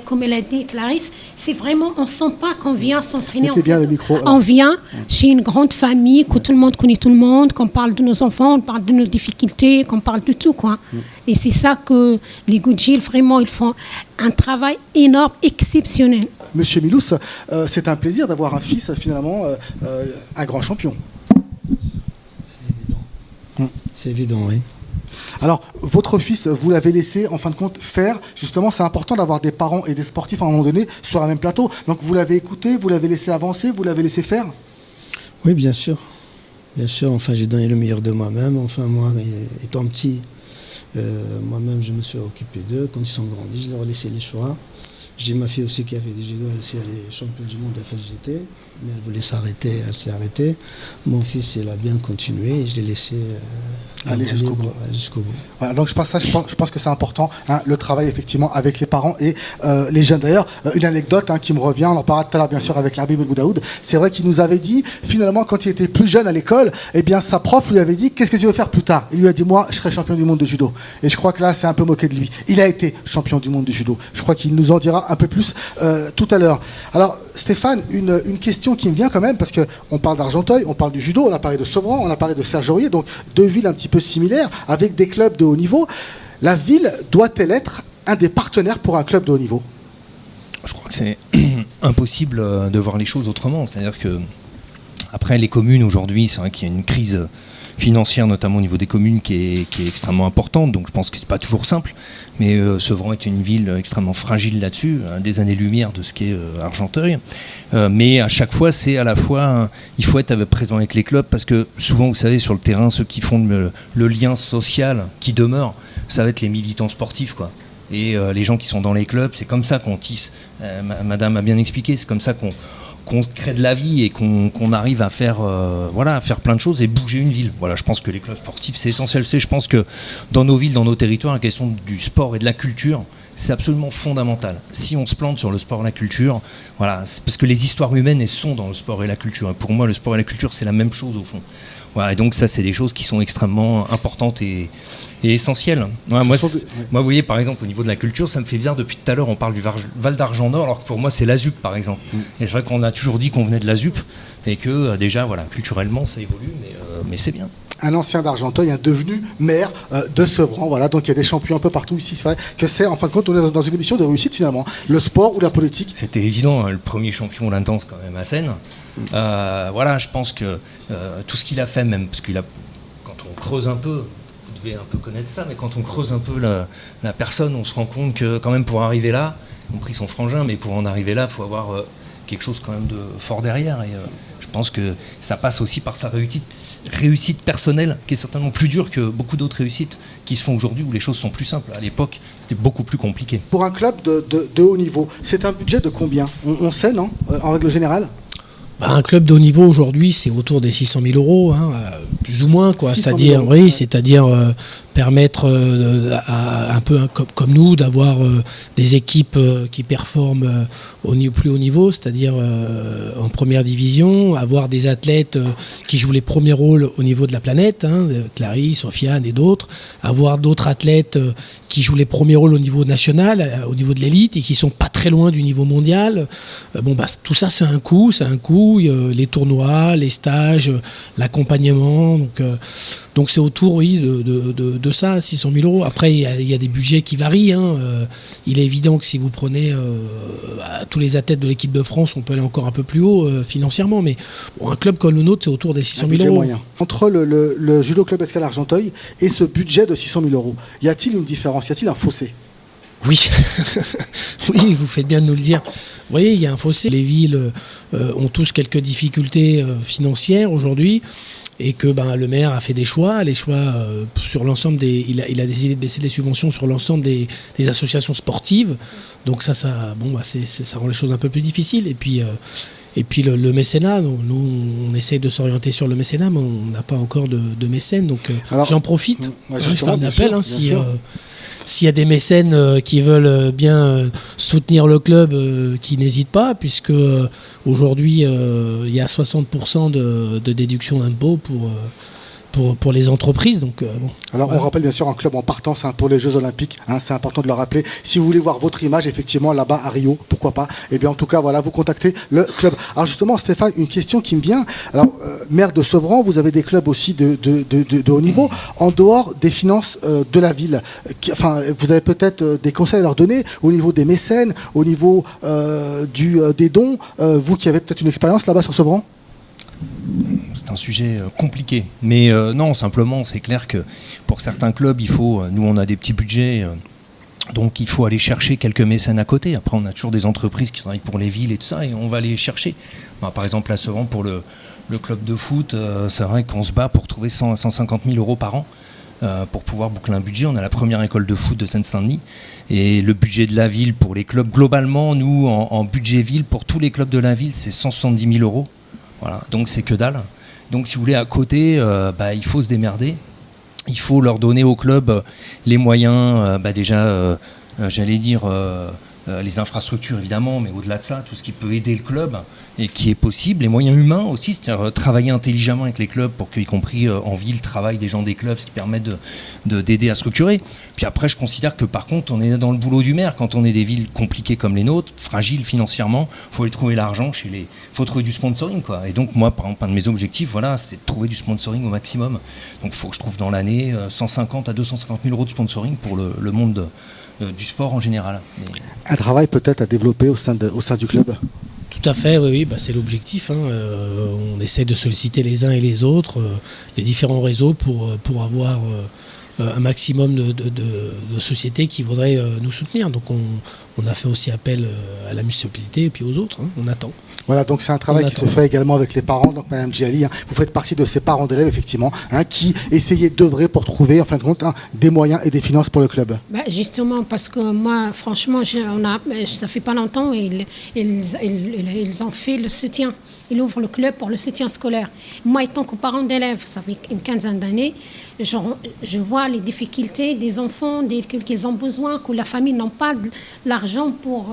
E: comme elle a dit Clarisse, c'est vraiment, on ne sent pas qu'on vient s'entraîner.
A: Mettez bien le micro.
E: On vient chez une grande famille, que tout le monde connaît tout le monde, qu'on parle de nos enfants, on parle de nos difficultés, qu'on parle de tout, quoi. Et c'est ça que les Goodgill, vraiment, ils font un travail énorme, exceptionnel.
A: Monsieur Milous, c'est un plaisir d'avoir un fils, finalement, un grand champion.
G: C'est évident, oui.
A: Alors, votre fils, vous l'avez laissé, en fin de compte, faire. Justement, c'est important d'avoir des parents et des sportifs, à un moment donné, sur un même plateau. Donc, vous l'avez écouté, vous l'avez laissé avancer, vous l'avez laissé faire.
G: Oui, bien sûr. Bien sûr, enfin, j'ai donné le meilleur de moi-même. Enfin, moi, étant petit, moi-même, je me suis occupé d'eux. Quand ils sont grandis, je leur ai laissé les choix. J'ai ma fille aussi qui a fait du judo, elle est championne du monde FSGT, mais elle voulait s'arrêter, elle s'est arrêtée. Mon fils, il a bien continué et je l'ai laissé
A: aller jusqu'au bout. Voilà, donc je pense que c'est important, le travail effectivement avec les parents et les jeunes. D'ailleurs, une anecdote qui me revient, on en parlera tout à l'heure bien sûr avec l'Arbi Belgoudaoud. C'est vrai qu'il nous avait dit, finalement, quand il était plus jeune à l'école, eh bien sa prof lui avait dit, qu'est-ce que tu veux faire plus tard? Il lui a dit, moi, je serai champion du monde de judo. Et je crois que là, c'est un peu moqué de lui. Il a été champion du monde de judo. Je crois qu'il nous en dira un peu plus tout à l'heure. Alors, Stéphane, une question qui me vient quand même, parce qu'on parle d'Argenteuil, on parle du judo, on a parlé de Sevran, on a parlé de Serge-Aurier, donc deux villes un petit peu similaires, avec des clubs de haut niveau. La ville doit-elle être un des partenaires pour un club de haut niveau?
V: Je crois que c'est impossible de voir les choses autrement. C'est-à-dire que, après, les communes aujourd'hui, c'est vrai qu'il y a une crise financière, notamment au niveau des communes, qui est extrêmement importante. Donc je pense que c'est pas toujours simple. Mais Sevran est une ville extrêmement fragile là-dessus, des années-lumière de ce qu'est Argenteuil. Mais à chaque fois, c'est à la fois, il faut être présent avec les clubs, parce que souvent, vous savez, sur le terrain, ceux qui font le lien social qui demeure, ça va être les militants sportifs, quoi. Et les gens qui sont dans les clubs, c'est comme ça qu'on tisse. Madame a bien expliqué, c'est comme ça qu'on crée de la vie et qu'on arrive à faire, à faire plein de choses et bouger une ville. Voilà, je pense que les clubs sportifs, c'est essentiel. Je pense que dans nos villes, dans nos territoires, la question du sport et de la culture, c'est absolument fondamental. Si on se plante sur le sport et la culture, voilà, c'est parce que les histoires humaines, elles sont dans le sport et la culture. Et pour moi, le sport et la culture, c'est la même chose au fond. Voilà, et donc ça, c'est des choses qui sont extrêmement importantes et essentielles. Ouais, moi, vous voyez, par exemple, au niveau de la culture, ça me fait bizarre, depuis tout à l'heure, on parle du Val d'Argent Nord, alors que pour moi, c'est la ZUP, par exemple. Et c'est vrai qu'on a toujours dit qu'on venait de la ZUP, et que déjà, voilà, culturellement, ça évolue, mais c'est bien.
A: Un ancien d'Argenteuil, un devenu maire de Sevran. Voilà, donc il y a des champions un peu partout ici. C'est vrai que c'est, en fin de compte, on est dans une émission de réussite finalement. Le sport ou la politique.
V: C'était évident, le premier champion d'intense quand même à Seine. Voilà, je pense que tout ce qu'il a fait, même, parce quand on creuse un peu, vous devez un peu connaître ça, mais quand on creuse un peu la personne, on se rend compte que quand même pour arriver là, y compris son frangin, mais pour en arriver là, il faut avoir quelque chose quand même de fort derrière. Et je pense que ça passe aussi par sa réussite personnelle, qui est certainement plus dure que beaucoup d'autres réussites qui se font aujourd'hui, où les choses sont plus simples. À l'époque, c'était beaucoup plus compliqué.
A: Pour un club de haut niveau, c'est un budget de combien? On sait, non, en règle générale?
B: Un club de haut niveau aujourd'hui, c'est autour des 600 000 euros, plus ou moins, quoi. C'est-à-dire, oui, c'est-à-dire permettre un peu comme nous d'avoir des équipes qui performent au plus haut niveau, c'est-à-dire en première division, avoir des athlètes qui jouent les premiers rôles au niveau de la planète, Clarisse, Sofiane et d'autres, avoir d'autres athlètes qui jouent les premiers rôles au niveau national, au niveau de l'élite, et qui sont pas très loin du niveau mondial. Tout ça, c'est un coût, les tournois, les stages, l'accompagnement, donc c'est autour, oui, de de ça, 600 000 euros. Après, il y a des budgets qui varient. Il est évident que si vous prenez tous les athlètes de l'équipe de France, on peut aller encore un peu plus haut financièrement. Mais bon, un club comme le nôtre, c'est autour des 600 000 euros.
A: Moyen. Entre le Judo Club Escale Argenteuil et ce budget de 600 000 euros, y a-t-il une différence? Y a-t-il un fossé?
B: Oui, oui, vous faites bien de nous le dire. Vous voyez, il y a un fossé. Les villes ont tous quelques difficultés financières aujourd'hui et que le maire a fait des choix. Les choix sur l'ensemble il a décidé de baisser les subventions sur l'ensemble des associations sportives. Donc ça rend les choses un peu plus difficiles. Et puis le mécénat, nous on essaye de s'orienter sur le mécénat, mais on n'a pas encore de mécènes. Donc j'en profite. Je fais un appel s'il y a des mécènes qui veulent bien soutenir le club, qui n'hésitent pas, puisque aujourd'hui il y a 60% de déduction d'impôts pour les entreprises. Donc,
A: Alors on rappelle bien sûr un club en partance pour les Jeux Olympiques, c'est important de le rappeler. Si vous voulez voir votre image effectivement là-bas à Rio, pourquoi pas, et bien en tout cas voilà, vous contactez le club. Alors justement Stéphane, une question qui me vient, alors maire de Sevran, vous avez des clubs aussi de haut niveau, en dehors des finances de la ville, vous avez peut-être des conseils à leur donner au niveau des mécènes, au niveau des dons, vous qui avez peut-être une expérience là-bas sur Sevran?
V: C'est un sujet compliqué, mais non, simplement c'est clair que pour certains clubs nous on a des petits budgets, donc il faut aller chercher quelques mécènes à côté. Après on a toujours des entreprises qui travaillent pour les villes et tout ça, et on va les chercher. Par exemple à Sevran pour le club de foot, c'est vrai qu'on se bat pour trouver 100 à 150 000 euros par an pour pouvoir boucler un budget. On a la première école de foot de Seine-Saint-Denis, et le budget de la ville pour les clubs, globalement nous en budget ville pour tous les clubs de la ville c'est 170 000 euros. Voilà, donc c'est que dalle. Donc si vous voulez, à côté, il faut se démerder. Il faut leur donner au club les moyens, j'allais dire les infrastructures évidemment, mais au-delà de ça, tout ce qui peut aider le club et qui est possible, les moyens humains aussi, c'est-à-dire travailler intelligemment avec les clubs pour qu'y compris en ville, travaillent des gens des clubs, ce qui permet d'aider à structurer. Puis après, je considère que par contre, on est dans le boulot du maire. Quand on est des villes compliquées comme les nôtres, fragiles financièrement, il faut aller trouver l'argent il faut trouver du sponsoring, quoi. Et donc moi, par exemple, un de mes objectifs, c'est de trouver du sponsoring au maximum. Donc il faut que je trouve dans l'année 150 à 250 000 euros de sponsoring pour le monde du sport en général.
A: Un travail peut-être à développer au sein du club?
B: Tout à fait, oui, c'est l'objectif. On essaie de solliciter les uns et les autres, les différents réseaux pour avoir un maximum de sociétés qui voudraient nous soutenir. Donc on a fait aussi appel à la municipalité et puis aux autres, on attend.
A: Voilà, donc c'est un travail qui se fait également avec les parents. Donc Madame Djali, vous faites partie de ces parents d'élèves effectivement, qui essayaient d'œuvrer pour trouver en fin de compte des moyens et des finances pour le club.
E: Justement, parce que moi, franchement, ça fait pas longtemps, ils ont fait le soutien. Ils ouvrent le club pour le soutien scolaire. Moi, étant que parent d'élèves, ça fait une quinzaine d'années, je vois les difficultés des enfants, qu'ils ont besoin, que la famille n'a pas l'argent pour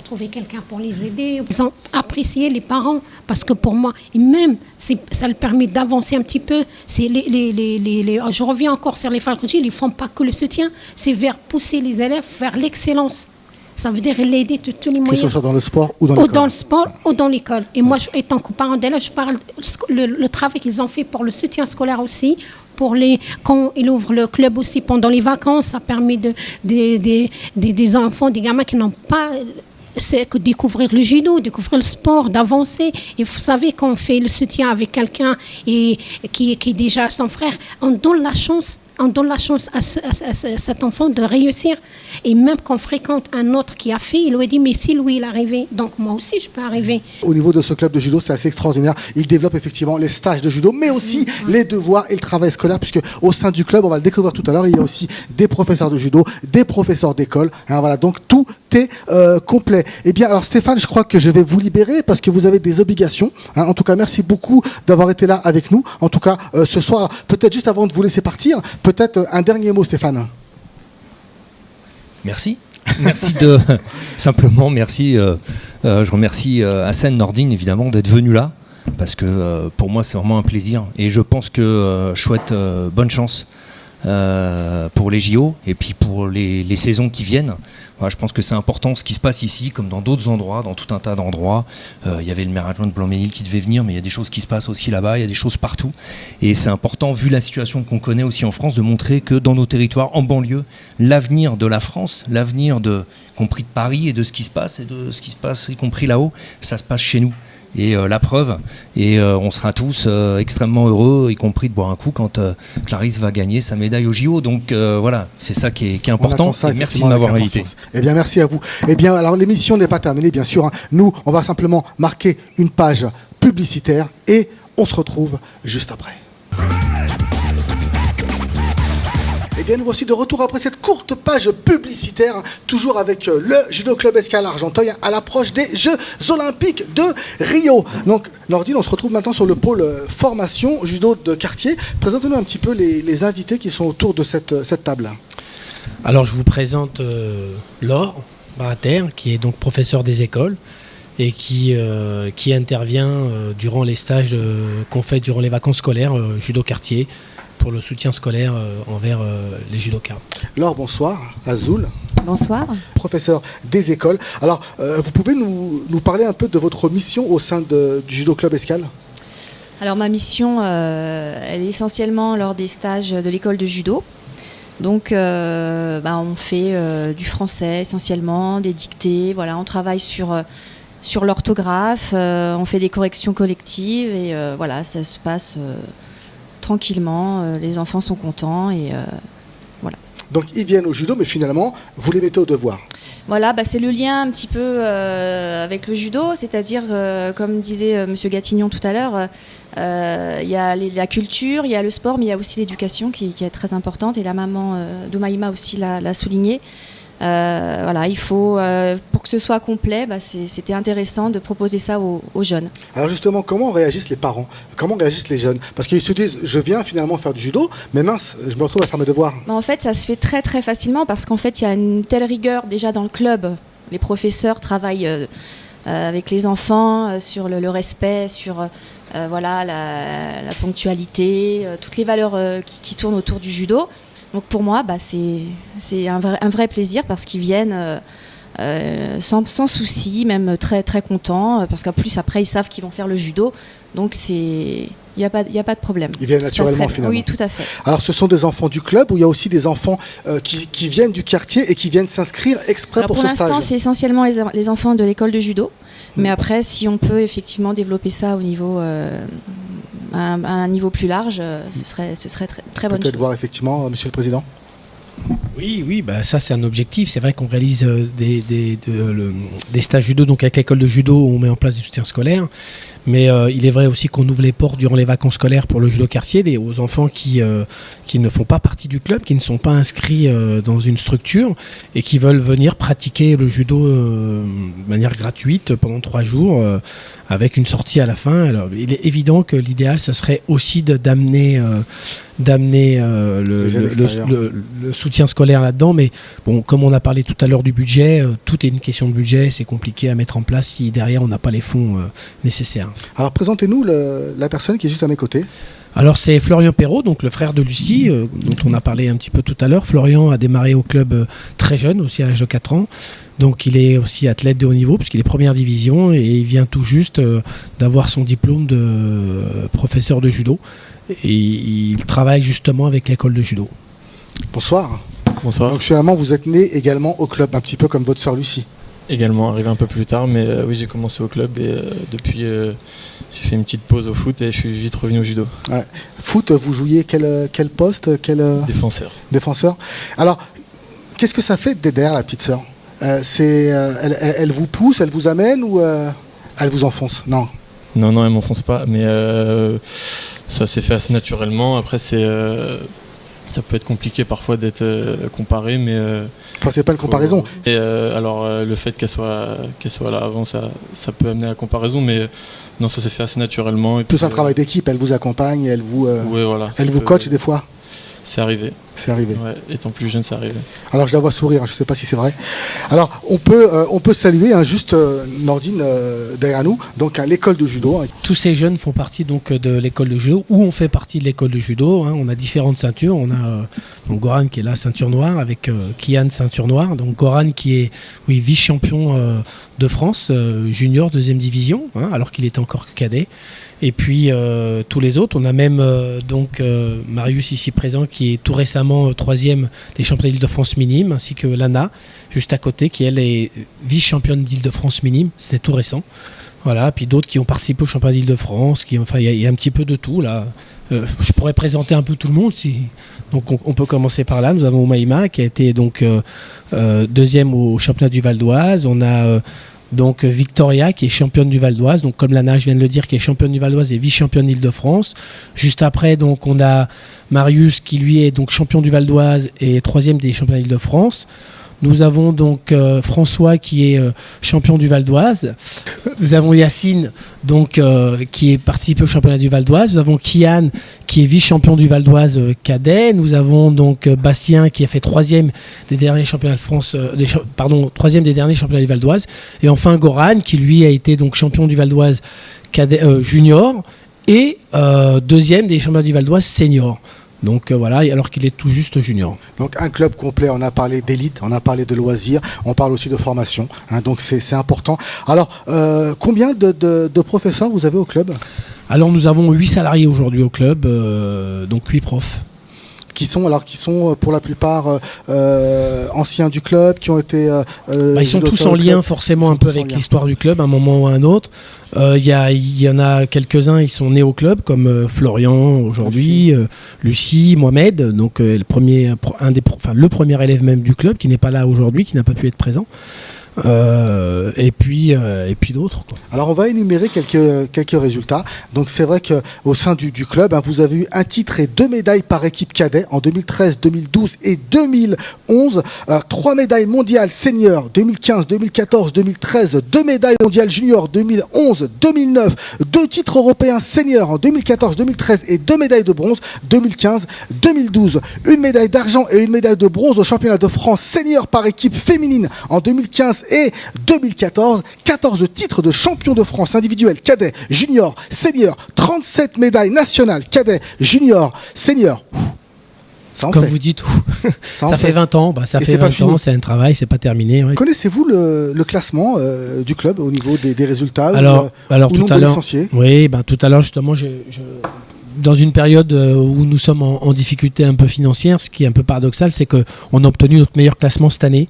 E: trouver quelqu'un pour les aider. Ils ont apprécié les parents, parce que pour moi, et même, ça leur permet d'avancer un petit peu. Je reviens encore sur les Falcons, ils ne font pas que le soutien, c'est vers pousser les élèves vers l'excellence. Ça veut dire l'aider de tous les moyens.
A: Que ce soit dans le sport ou dans l'école.
E: Ou dans le sport ou dans l'école. Et moi, étant que parent d'élèves, je parle le travail qu'ils ont fait pour le soutien scolaire aussi. Quand ils ouvrent le club aussi pendant les vacances, ça permet des enfants, des gamins qui n'ont pas... C'est que découvrir le judo, découvrir le sport, d'avancer. Et vous savez, quand on fait le soutien avec quelqu'un qui est déjà son frère, on donne la chance à cet enfant de réussir. Et même quand on fréquente un autre qui a fait, il lui dit, mais si lui, il est arrivé, donc moi aussi, je peux arriver.
A: Au niveau de ce club de judo, c'est assez extraordinaire. Il développe effectivement les stages de judo, mais aussi les devoirs et le travail scolaire, puisque au sein du club, on va le découvrir tout à l'heure, il y a aussi des professeurs de judo, des professeurs d'école. Voilà, donc tout est complet. Eh bien, alors Stéphane, je crois que je vais vous libérer parce que vous avez des obligations. En tout cas, merci beaucoup d'avoir été là avec nous. En tout cas, ce soir, peut-être juste avant de vous laisser partir, peut-être un dernier mot, Stéphane.
V: Merci. Merci simplement, merci. Je remercie Hassen Nordine évidemment d'être venu là, parce que pour moi c'est vraiment un plaisir. Et je pense que je souhaite bonne chance pour les JO et puis pour les saisons qui viennent. Voilà, je pense que c'est important ce qui se passe ici, comme dans d'autres endroits, dans tout un tas d'endroits. Il y avait le maire adjoint de Blanc-Ménil qui devait venir, mais il y a des choses qui se passent aussi là-bas, il y a des choses partout. Et c'est important, vu la situation qu'on connaît aussi en France, de montrer que dans nos territoires, en banlieue, l'avenir de la France, l'avenir y compris de Paris et de ce qui se passe, y compris là-haut, ça se passe chez nous. Et la preuve, on sera tous extrêmement heureux, y compris de boire un coup quand Clarisse va gagner sa médaille au JO. Donc voilà, c'est ça qui est important.
A: Ça,
V: et merci de m'avoir invité.
A: Eh bien, merci à vous. Eh bien, alors l'émission n'est pas terminée, bien sûr. Nous, on va simplement marquer une page publicitaire et on se retrouve juste après. Eh bien, nous voici de retour après cette courte page publicitaire, toujours avec le Judo Club Escale Argenteuil à l'approche des Jeux Olympiques de Rio. Donc, Nordine, on se retrouve maintenant sur le pôle formation judo de quartier. Présentez-nous un petit peu les invités qui sont autour de cette table.
B: Alors, je vous présente Laure Barater, qui est donc professeur des écoles et qui intervient durant les stages qu'on fait durant les vacances scolaires judo quartier, pour le soutien scolaire envers les judokas.
A: Laure, bonsoir. Azul.
F: Bonsoir.
A: Professeur des écoles. Alors, vous pouvez nous parler un peu de votre mission au sein du Judo Club Escale ?
F: Alors, ma mission, elle est essentiellement lors des stages de l'école de judo. Donc, on fait du français essentiellement, des dictées. Voilà, on travaille sur l'orthographe, on fait des corrections collectives et voilà, ça se passe tranquillement, les enfants sont contents et voilà.
A: Donc ils viennent au judo, mais finalement, vous les mettez au devoir.
F: Voilà, c'est le lien un petit peu avec le judo, c'est-à-dire, comme disait Monsieur Gatignon tout à l'heure, il y a la culture, il y a le sport, mais il y a aussi l'éducation qui est très importante, et la maman Doumaïma aussi l'a souligné. Voilà, il faut, pour que ce soit complet, c'était intéressant de proposer ça aux jeunes.
A: Alors justement, comment réagissent les parents ? Comment réagissent les jeunes ? Parce qu'ils se disent, je viens finalement faire du judo, mais mince, je me retrouve à faire mes devoirs.
F: En fait, ça se fait très très facilement parce qu'en fait, il y a une telle rigueur déjà dans le club. Les professeurs travaillent avec les enfants sur le respect, sur voilà, la ponctualité, toutes les valeurs qui tournent autour du judo. Donc pour moi, c'est un vrai plaisir parce qu'ils viennent sans souci, même très, très contents, parce qu'en plus après ils savent qu'ils vont faire le judo, donc il n'y a pas de problème.
A: Ils viennent naturellement finalement.
F: Oui, tout à fait.
A: Alors ce sont des enfants du club ou il y a aussi des enfants qui viennent du quartier et qui viennent s'inscrire exprès pour ce stage ?
F: Pour l'instant, c'est essentiellement les enfants de l'école de judo, mais après si on peut effectivement développer ça au niveau... à un niveau plus large, ce serait très bonne chose.
A: Peut-être voir effectivement, Monsieur le Président.
B: Oui, ça c'est un objectif. C'est vrai qu'on réalise des stages judo donc avec l'école de judo où on met en place des soutiens scolaires. Mais il est vrai aussi qu'on ouvre les portes durant les vacances scolaires pour le judo quartier aux enfants qui ne font pas partie du club, qui ne sont pas inscrits dans une structure et qui veulent venir pratiquer le judo de manière gratuite pendant 3 jours avec une sortie à la fin. Alors, il est évident que l'idéal, ce serait aussi d'amener le soutien scolaire là-dedans. Mais bon, comme on a parlé tout à l'heure du budget, tout est une question de budget. C'est compliqué à mettre en place si derrière on n'a pas les fonds nécessaires.
A: Alors présentez-nous la personne qui est juste à mes côtés.
B: Alors c'est Florian Perrault, donc le frère de Lucie, dont on a parlé un petit peu tout à l'heure. Florian a démarré au club très jeune, aussi à l'âge de 4 ans. Donc il est aussi athlète de haut niveau, puisqu'il est première division, et il vient tout juste d'avoir son diplôme de professeur de judo. Et il travaille justement avec l'école de judo.
A: Bonsoir.
J: Bonsoir.
A: Donc finalement vous êtes né également au club, un petit peu comme votre sœur Lucie.
J: Également, arrivé un peu plus tard, mais oui, j'ai commencé au club et depuis j'ai fait une petite pause au foot et je suis vite revenu au judo.
A: Ouais. Foot, vous jouiez quel poste,
J: Défenseur.
A: Défenseur. Alors, qu'est-ce que ça fait d'être derrière la petite sœur ? Elle vous pousse, elle vous amène ou elle vous enfonce ? Non,
J: elle m'enfonce pas, mais ça s'est fait assez naturellement. Après, ça peut être compliqué parfois d'être comparé, mais...
A: Enfin, c'est pas une comparaison.
J: Et alors, le fait qu'elle soit là avant, ça peut amener à la comparaison, mais non, ça s'est fait assez naturellement. Et
A: plus
J: puis,
A: un travail d'équipe, elle vous accompagne, elle vous,
J: ouais, voilà,
A: elle vous coach des fois.
J: C'est arrivé.
A: C'est arrivé.
J: Ouais, étant plus jeune, c'est arrivé.
A: Alors je la vois sourire, je ne sais pas si c'est vrai. Alors on peut saluer juste Nordine derrière nous, donc à l'école de judo.
B: Tous ces jeunes font partie donc de l'école de judo, ou on fait partie de l'école de judo. On a différentes ceintures. On a donc Goran qui est là, ceinture noire, avec Kian, ceinture noire. Donc Goran qui est vice-champion de France, junior, 2e division, alors qu'il était encore cadet. Et puis tous les autres, on a même Marius ici présent qui est tout récemment 3e des championnats d'Île-de-France minime, ainsi que Lana juste à côté qui elle est vice-championne d'Île-de-France minime, c'était tout récent. Voilà, puis d'autres qui ont participé au championnat d'Île-de-France, il y a un petit peu de tout là. Je pourrais présenter un peu tout le monde donc on peut commencer par là. Nous avons Maïma qui a été donc 2e au championnat du Val d'Oise. On a donc Victoria qui est championne du Val d'Oise, donc comme Lana je viens de le dire, qui est championne du Val d'Oise et vice-championne d'Île-de-France. Juste après donc on a Marius qui lui est donc champion du Val d'Oise et 3e des championnats d'Île-de-France. Nous avons donc François qui est champion du Val d'Oise. Nous avons Yacine donc, qui est participé au championnat du Val d'Oise. Nous avons Kian qui est vice-champion du Val d'Oise cadet. Nous avons donc Bastien qui a fait 3e des derniers championnats de France, 3e des derniers championnats du Val d'Oise. Et enfin Goran qui lui a été donc champion du Val d'Oise cadet junior et 2e des championnats du Val d'Oise senior. Donc voilà, alors qu'il est tout juste junior.
A: Donc un club complet, on a parlé d'élite, on a parlé de loisirs, on parle aussi de formation, donc c'est important. Alors, combien de professeurs vous avez au club ?
B: Alors nous avons 8 salariés aujourd'hui au club, donc 8 profs.
A: Qui sont pour la plupart anciens du club, qui ont été...
B: ils sont tous en lien forcément un peu avec l'histoire du club, à un moment ou à un autre. Il y en a quelques-uns, ils sont nés au club, comme Florian aujourd'hui, Lucie, Mohamed, donc le premier élève même du club, qui n'est pas là aujourd'hui, qui n'a pas pu être présent. Et puis d'autres.
A: Alors on va énumérer quelques résultats. Donc c'est vrai qu'au sein du club, vous avez eu un titre et 2 médailles par équipe cadet en 2013, 2012 et 2011. 3 médailles mondiales seniors 2015, 2014, 2013. 2 médailles mondiales juniors 2011, 2009. 2 titres européens seniors en 2014, 2013 et 2 médailles de bronze 2015, 2012. 1 médaille d'argent et 1 médaille de bronze au championnat de France senior par équipe féminine en 2015 et 2014, 14 titres de champion de France individuel, cadet, junior, senior, 37 médailles nationales, cadet, junior, senior.
B: Comme vous dites, ça fait 20 ans, ça fait 20 ans, c'est un travail, c'est pas terminé. Ouais.
A: Connaissez-vous le classement du club au niveau des résultats
B: alors
A: ou
B: tout
A: nombre
B: à
A: de
B: l'heure,
A: licenciés ?
B: Oui, tout à l'heure justement, dans une période où nous sommes en difficulté un peu financière, ce qui est un peu paradoxal, c'est qu'on a obtenu notre meilleur classement cette année,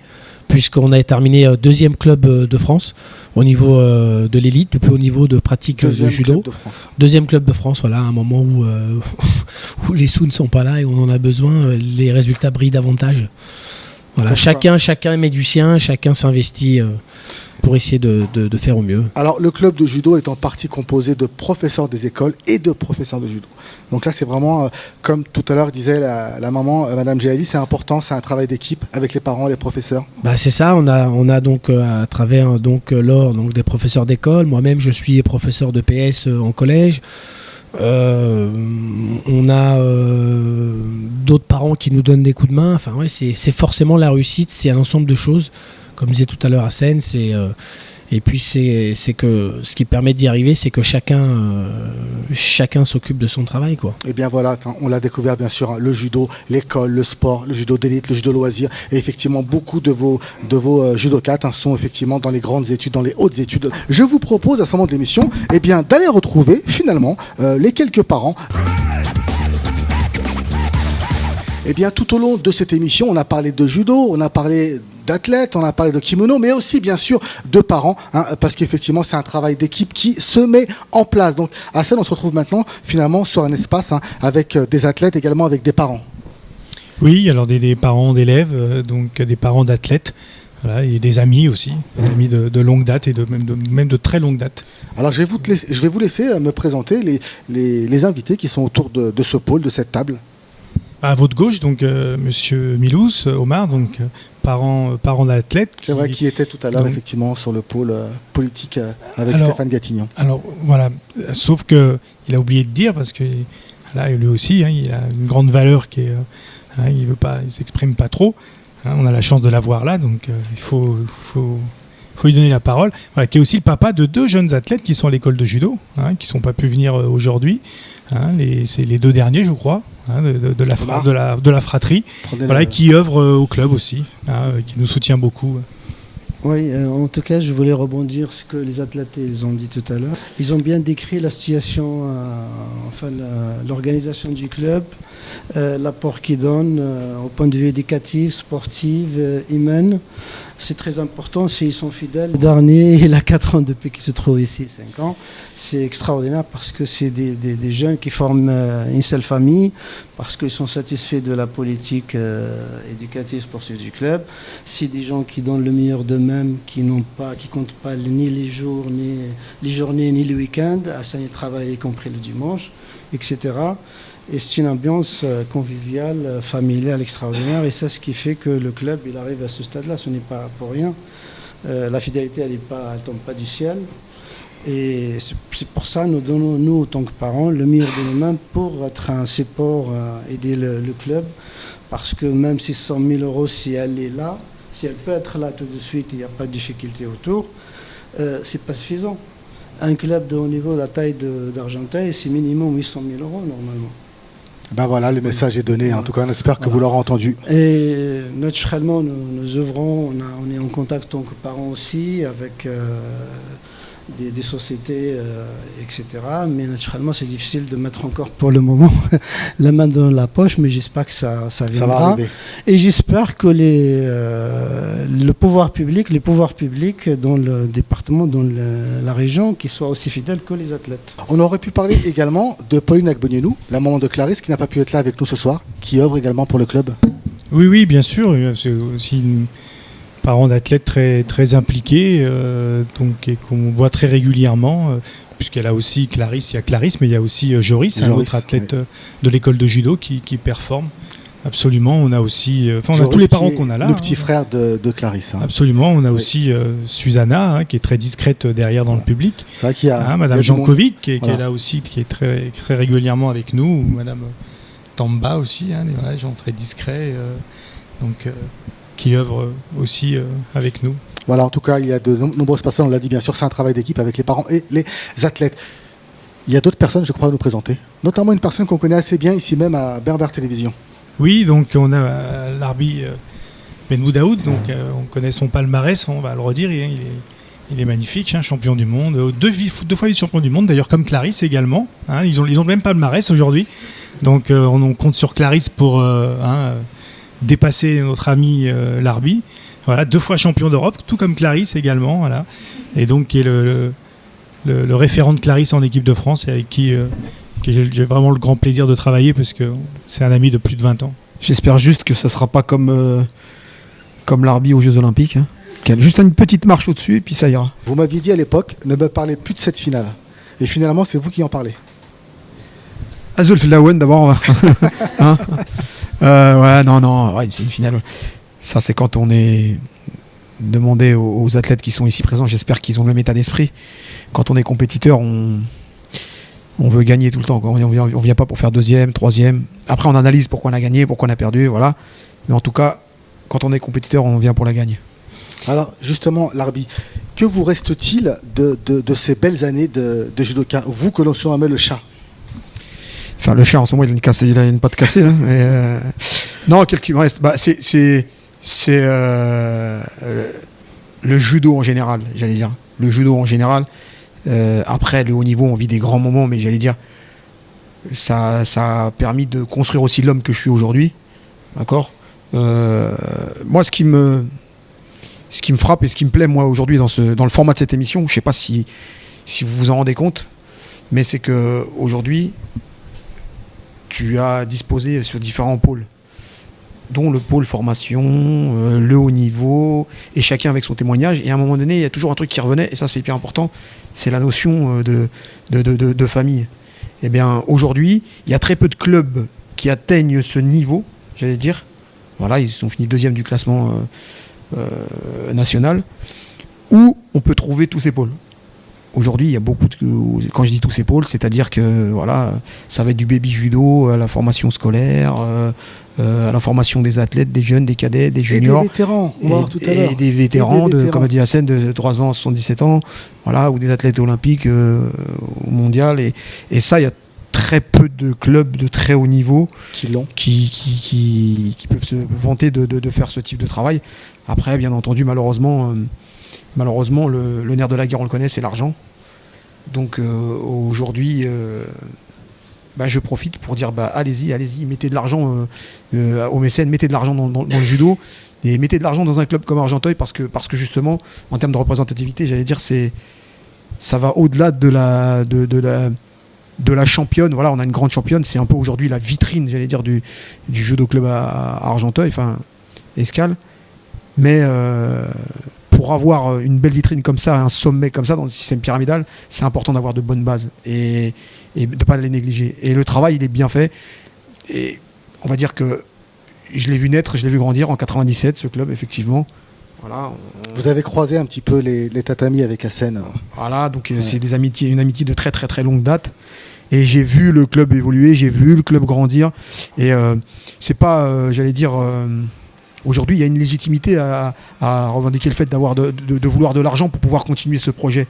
B: puisqu'on a terminé 2e club de France au niveau de l'élite, le plus haut niveau de pratique de judo. 2e club de France, voilà, à un moment où les sous ne sont pas là et où on en a besoin, les résultats brillent davantage. Voilà, chacun met du sien, chacun s'investit pour essayer de faire au mieux.
A: Alors le club de judo est en partie composé de professeurs des écoles et de professeurs de judo. Donc là c'est vraiment, comme tout à l'heure disait la maman, Madame Djahali, c'est important, c'est un travail d'équipe avec les parents, les professeurs.
B: C'est ça, on a donc à travers Laure, donc des professeurs d'école, moi-même je suis professeur de PS en collège. On a d'autres parents qui nous donnent des coups de main. Enfin ouais, c'est forcément la réussite, c'est un ensemble de choses. Comme disait tout à l'heure Hassen, et puis c'est que ce qui permet d'y arriver, c'est que chacun s'occupe de son travail, quoi.
A: Et bien voilà, on l'a découvert bien sûr, le judo, l'école, le sport, le judo d'élite, le judo loisir, et effectivement beaucoup de vos judokates sont effectivement dans les grandes études, dans les hautes études. Je vous propose à ce moment de l'émission, d'aller retrouver finalement les quelques parents. Tout au long de cette émission, on a parlé de judo, on a parlé d'athlètes, on a parlé de kimono, mais aussi bien sûr de parents, parce qu'effectivement c'est un travail d'équipe qui se met en place. Donc à ça, on se retrouve maintenant finalement sur un espace avec des athlètes, également avec des parents.
C: Oui, alors des parents d'élèves, donc des parents d'athlètes. Voilà, et des amis aussi, des amis de longue date et même de très longue date.
A: Alors je vais vous laisser me présenter les invités qui sont autour de ce pôle, de cette table.
C: À votre gauche, donc Monsieur Milous, Omar, donc parent d'athlète.
A: C'est vrai qu'il était tout à l'heure effectivement sur le pôle politique avec Stéphane Gatignon.
C: Alors voilà, sauf que il a oublié de dire parce que là lui aussi, il a une grande valeur qui est Hein, il s'exprime pas trop. Hein, on a la chance de l'avoir là, donc il faut lui donner la parole. Voilà, qui est aussi le papa de 2 jeunes athlètes qui sont à l'école de judo, hein, qui ne sont pas pu venir aujourd'hui. Hein, c'est les 2 derniers, je crois, hein, de la fratrie, voilà, qui œuvrent au club aussi, hein, qui nous soutient beaucoup.
G: Oui, en tout cas, je voulais rebondir sur ce que les athlètes ils ont dit tout à l'heure. Ils ont bien décrit la situation, l'organisation du club, l'apport qu'ils donnent au point de vue éducatif, sportif, humain. C'est très important s'ils sont fidèles. Le dernier, il a 4 ans depuis qu'il se trouve ici, 5 ans. C'est extraordinaire parce que c'est des jeunes qui forment une seule famille, parce qu'ils sont satisfaits de la politique éducative sportive du club. C'est des gens qui donnent le meilleur d'eux-mêmes, qui comptent pas ni les jours, ni les journées, ni les week-ends. À ça, ils travaillent, y compris le dimanche, etc. Et c'est une ambiance conviviale, familiale, extraordinaire. Et c'est ce qui fait que le club, il arrive à ce stade-là. Ce n'est pas pour rien. La fidélité, elle tombe pas du ciel. Et c'est pour ça que nous donnons, nous, en tant que parents, le meilleur de nous-mêmes pour être un support, aider le club. Parce que même si 100 000 euros, si elle est là, si elle peut être là tout de suite, il n'y a pas de difficulté autour, c'est pas suffisant. Un club de haut niveau, la taille d'Argenteuil, c'est minimum 800 000 euros normalement.
A: Ben voilà, le message est donné. En tout cas, on espère que vous l'aurez entendu.
G: Et naturellement, nous œuvrons, on est en contact en tant que parents aussi avec des sociétés, etc. Mais naturellement, c'est difficile de mettre encore pour le moment la main dans la poche, mais j'espère que ça viendra.
A: Ça va arriver.
G: Et j'espère que les pouvoirs publics dans le département, dans la région, qui soient aussi fidèles que les athlètes.
A: On aurait pu parler également de Pauline Agbognenou, la maman de Clarisse, qui n'a pas pu être là avec nous ce soir, qui œuvre également pour le club.
C: Oui, bien sûr. C'est aussi une parent d'athlète très impliqué, et qu'on voit très régulièrement, puisqu'elle a aussi Clarisse, il y a Clarisse, mais il y a aussi Joris, un autre athlète de l'école de judo qui performe. Absolument, on a aussi, on a tous les parents qu'on a là.
A: Le petit frère de Clarisse. Hein.
C: Absolument, on a aussi Susanna, qui est très discrète derrière dans le public.
A: C'est vrai qu'il y a
C: Madame Jankovic, qui est là aussi, qui est très régulièrement avec nous, ou Madame Tamba aussi, des gens très discrets, qui œuvrent aussi avec nous.
A: Voilà, en tout cas, il y a de nombreuses personnes, on l'a dit bien sûr, c'est un travail d'équipe avec les parents et les athlètes. Il y a d'autres personnes, je crois, à nous présenter, notamment une personne qu'on connaît assez bien ici même à Berbère Télévision.
C: Oui, donc on a l'arbi Benmou Daoud, donc on connaît son palmarès, on va le redire, il est magnifique, champion du monde, deux fois vice-champion du monde, d'ailleurs comme Clarisse également, ils ont le même palmarès aujourd'hui, donc on compte sur Clarisse pour dépasser notre ami l'arbi, voilà, 2 fois champion d'Europe, tout comme Clarisse également, voilà, et donc qui est le référent de Clarisse en équipe de France et avec qui j'ai vraiment le grand plaisir de travailler parce que c'est un ami de plus de 20 ans.
K: J'espère juste que ce ne sera pas comme l'arbi aux Jeux Olympiques, juste une petite marche au-dessus et puis ça ira.
A: Vous m'aviez dit à l'époque, ne me parlez plus de cette finale. Et finalement, c'est vous qui en parlez.
K: Azul Flawen d'abord. C'est une finale. Ça, c'est quand on est demandé aux athlètes qui sont ici présents. J'espère qu'ils ont le même état d'esprit. Quand on est compétiteur, on veut gagner tout le temps. On vient pas pour faire 2e, 3e. Après, on analyse pourquoi on a gagné, pourquoi on a perdu, voilà. Mais en tout cas, quand on est compétiteur, on vient pour la gagner.
A: Alors, justement, l'arbi, que vous reste-t-il de ces belles années de judoka, vous que l'on surnomme le chat?
K: Enfin, le chat, en ce moment, il a une patte cassée. Non, qu'est-ce qui me reste? C'est le judo en général, j'allais dire. Le judo en général. Après, le haut niveau, on vit des grands moments, mais j'allais dire, ça a permis de construire aussi l'homme que je suis aujourd'hui. D'accord. Moi, ce qui me frappe et ce qui me plaît, moi, aujourd'hui, dans le format de cette émission, je ne sais pas si vous vous en rendez compte, mais c'est qu'aujourd'hui, tu as disposé sur différents pôles, dont le pôle formation, le haut niveau, et chacun avec son témoignage. Et à un moment donné, il y a toujours un truc qui revenait, et ça c'est hyper important, c'est la notion de famille. Eh bien, aujourd'hui, il y a très peu de clubs qui atteignent ce niveau, j'allais dire. Voilà, ils ont fini 2e du classement national, où on peut trouver tous ces pôles. aujourd'hui, il y a beaucoup de, quand je dis tous ces pôles, c'est-à-dire que voilà, ça va être du baby judo à la formation scolaire, à la formation des athlètes, des jeunes, des cadets, des juniors.
A: Et des vétérans, on va voir tout à l'heure.
K: Et des vétérans, comme a dit Hassen, de 3 ans à 77 ans, voilà, ou des athlètes olympiques au mondial. Et ça, il y a très peu de clubs de très haut niveau qui peuvent se vanter de faire ce type de travail. Après, bien entendu, malheureusement, le nerf de la guerre, on le connaît, c'est l'argent. Donc aujourd'hui, je profite pour dire allez-y, mettez de l'argent aux mécènes, mettez de l'argent dans le judo et mettez de l'argent dans un club comme Argenteuil parce que justement, en termes de représentativité, j'allais dire, ça va au-delà de la championne. Voilà, on a une grande championne, c'est un peu aujourd'hui la vitrine, j'allais dire, du judo club à Argenteuil, enfin Escale. Mais pour avoir une belle vitrine comme ça, un sommet comme ça dans le système pyramidal, c'est important d'avoir de bonnes bases et de ne pas les négliger. Et le travail, il est bien fait. Et on va dire que je l'ai vu naître, je l'ai vu grandir en 97, ce club, effectivement. Voilà,
A: Vous avez croisé un petit peu les tatamis avec Hassen.
K: Voilà, donc c'est une amitié de très très très longue date. Et j'ai vu le club évoluer, j'ai vu le club grandir. Et c'est pas, j'allais dire... Aujourd'hui, il y a une légitimité à revendiquer le fait de vouloir de l'argent pour pouvoir continuer ce projet.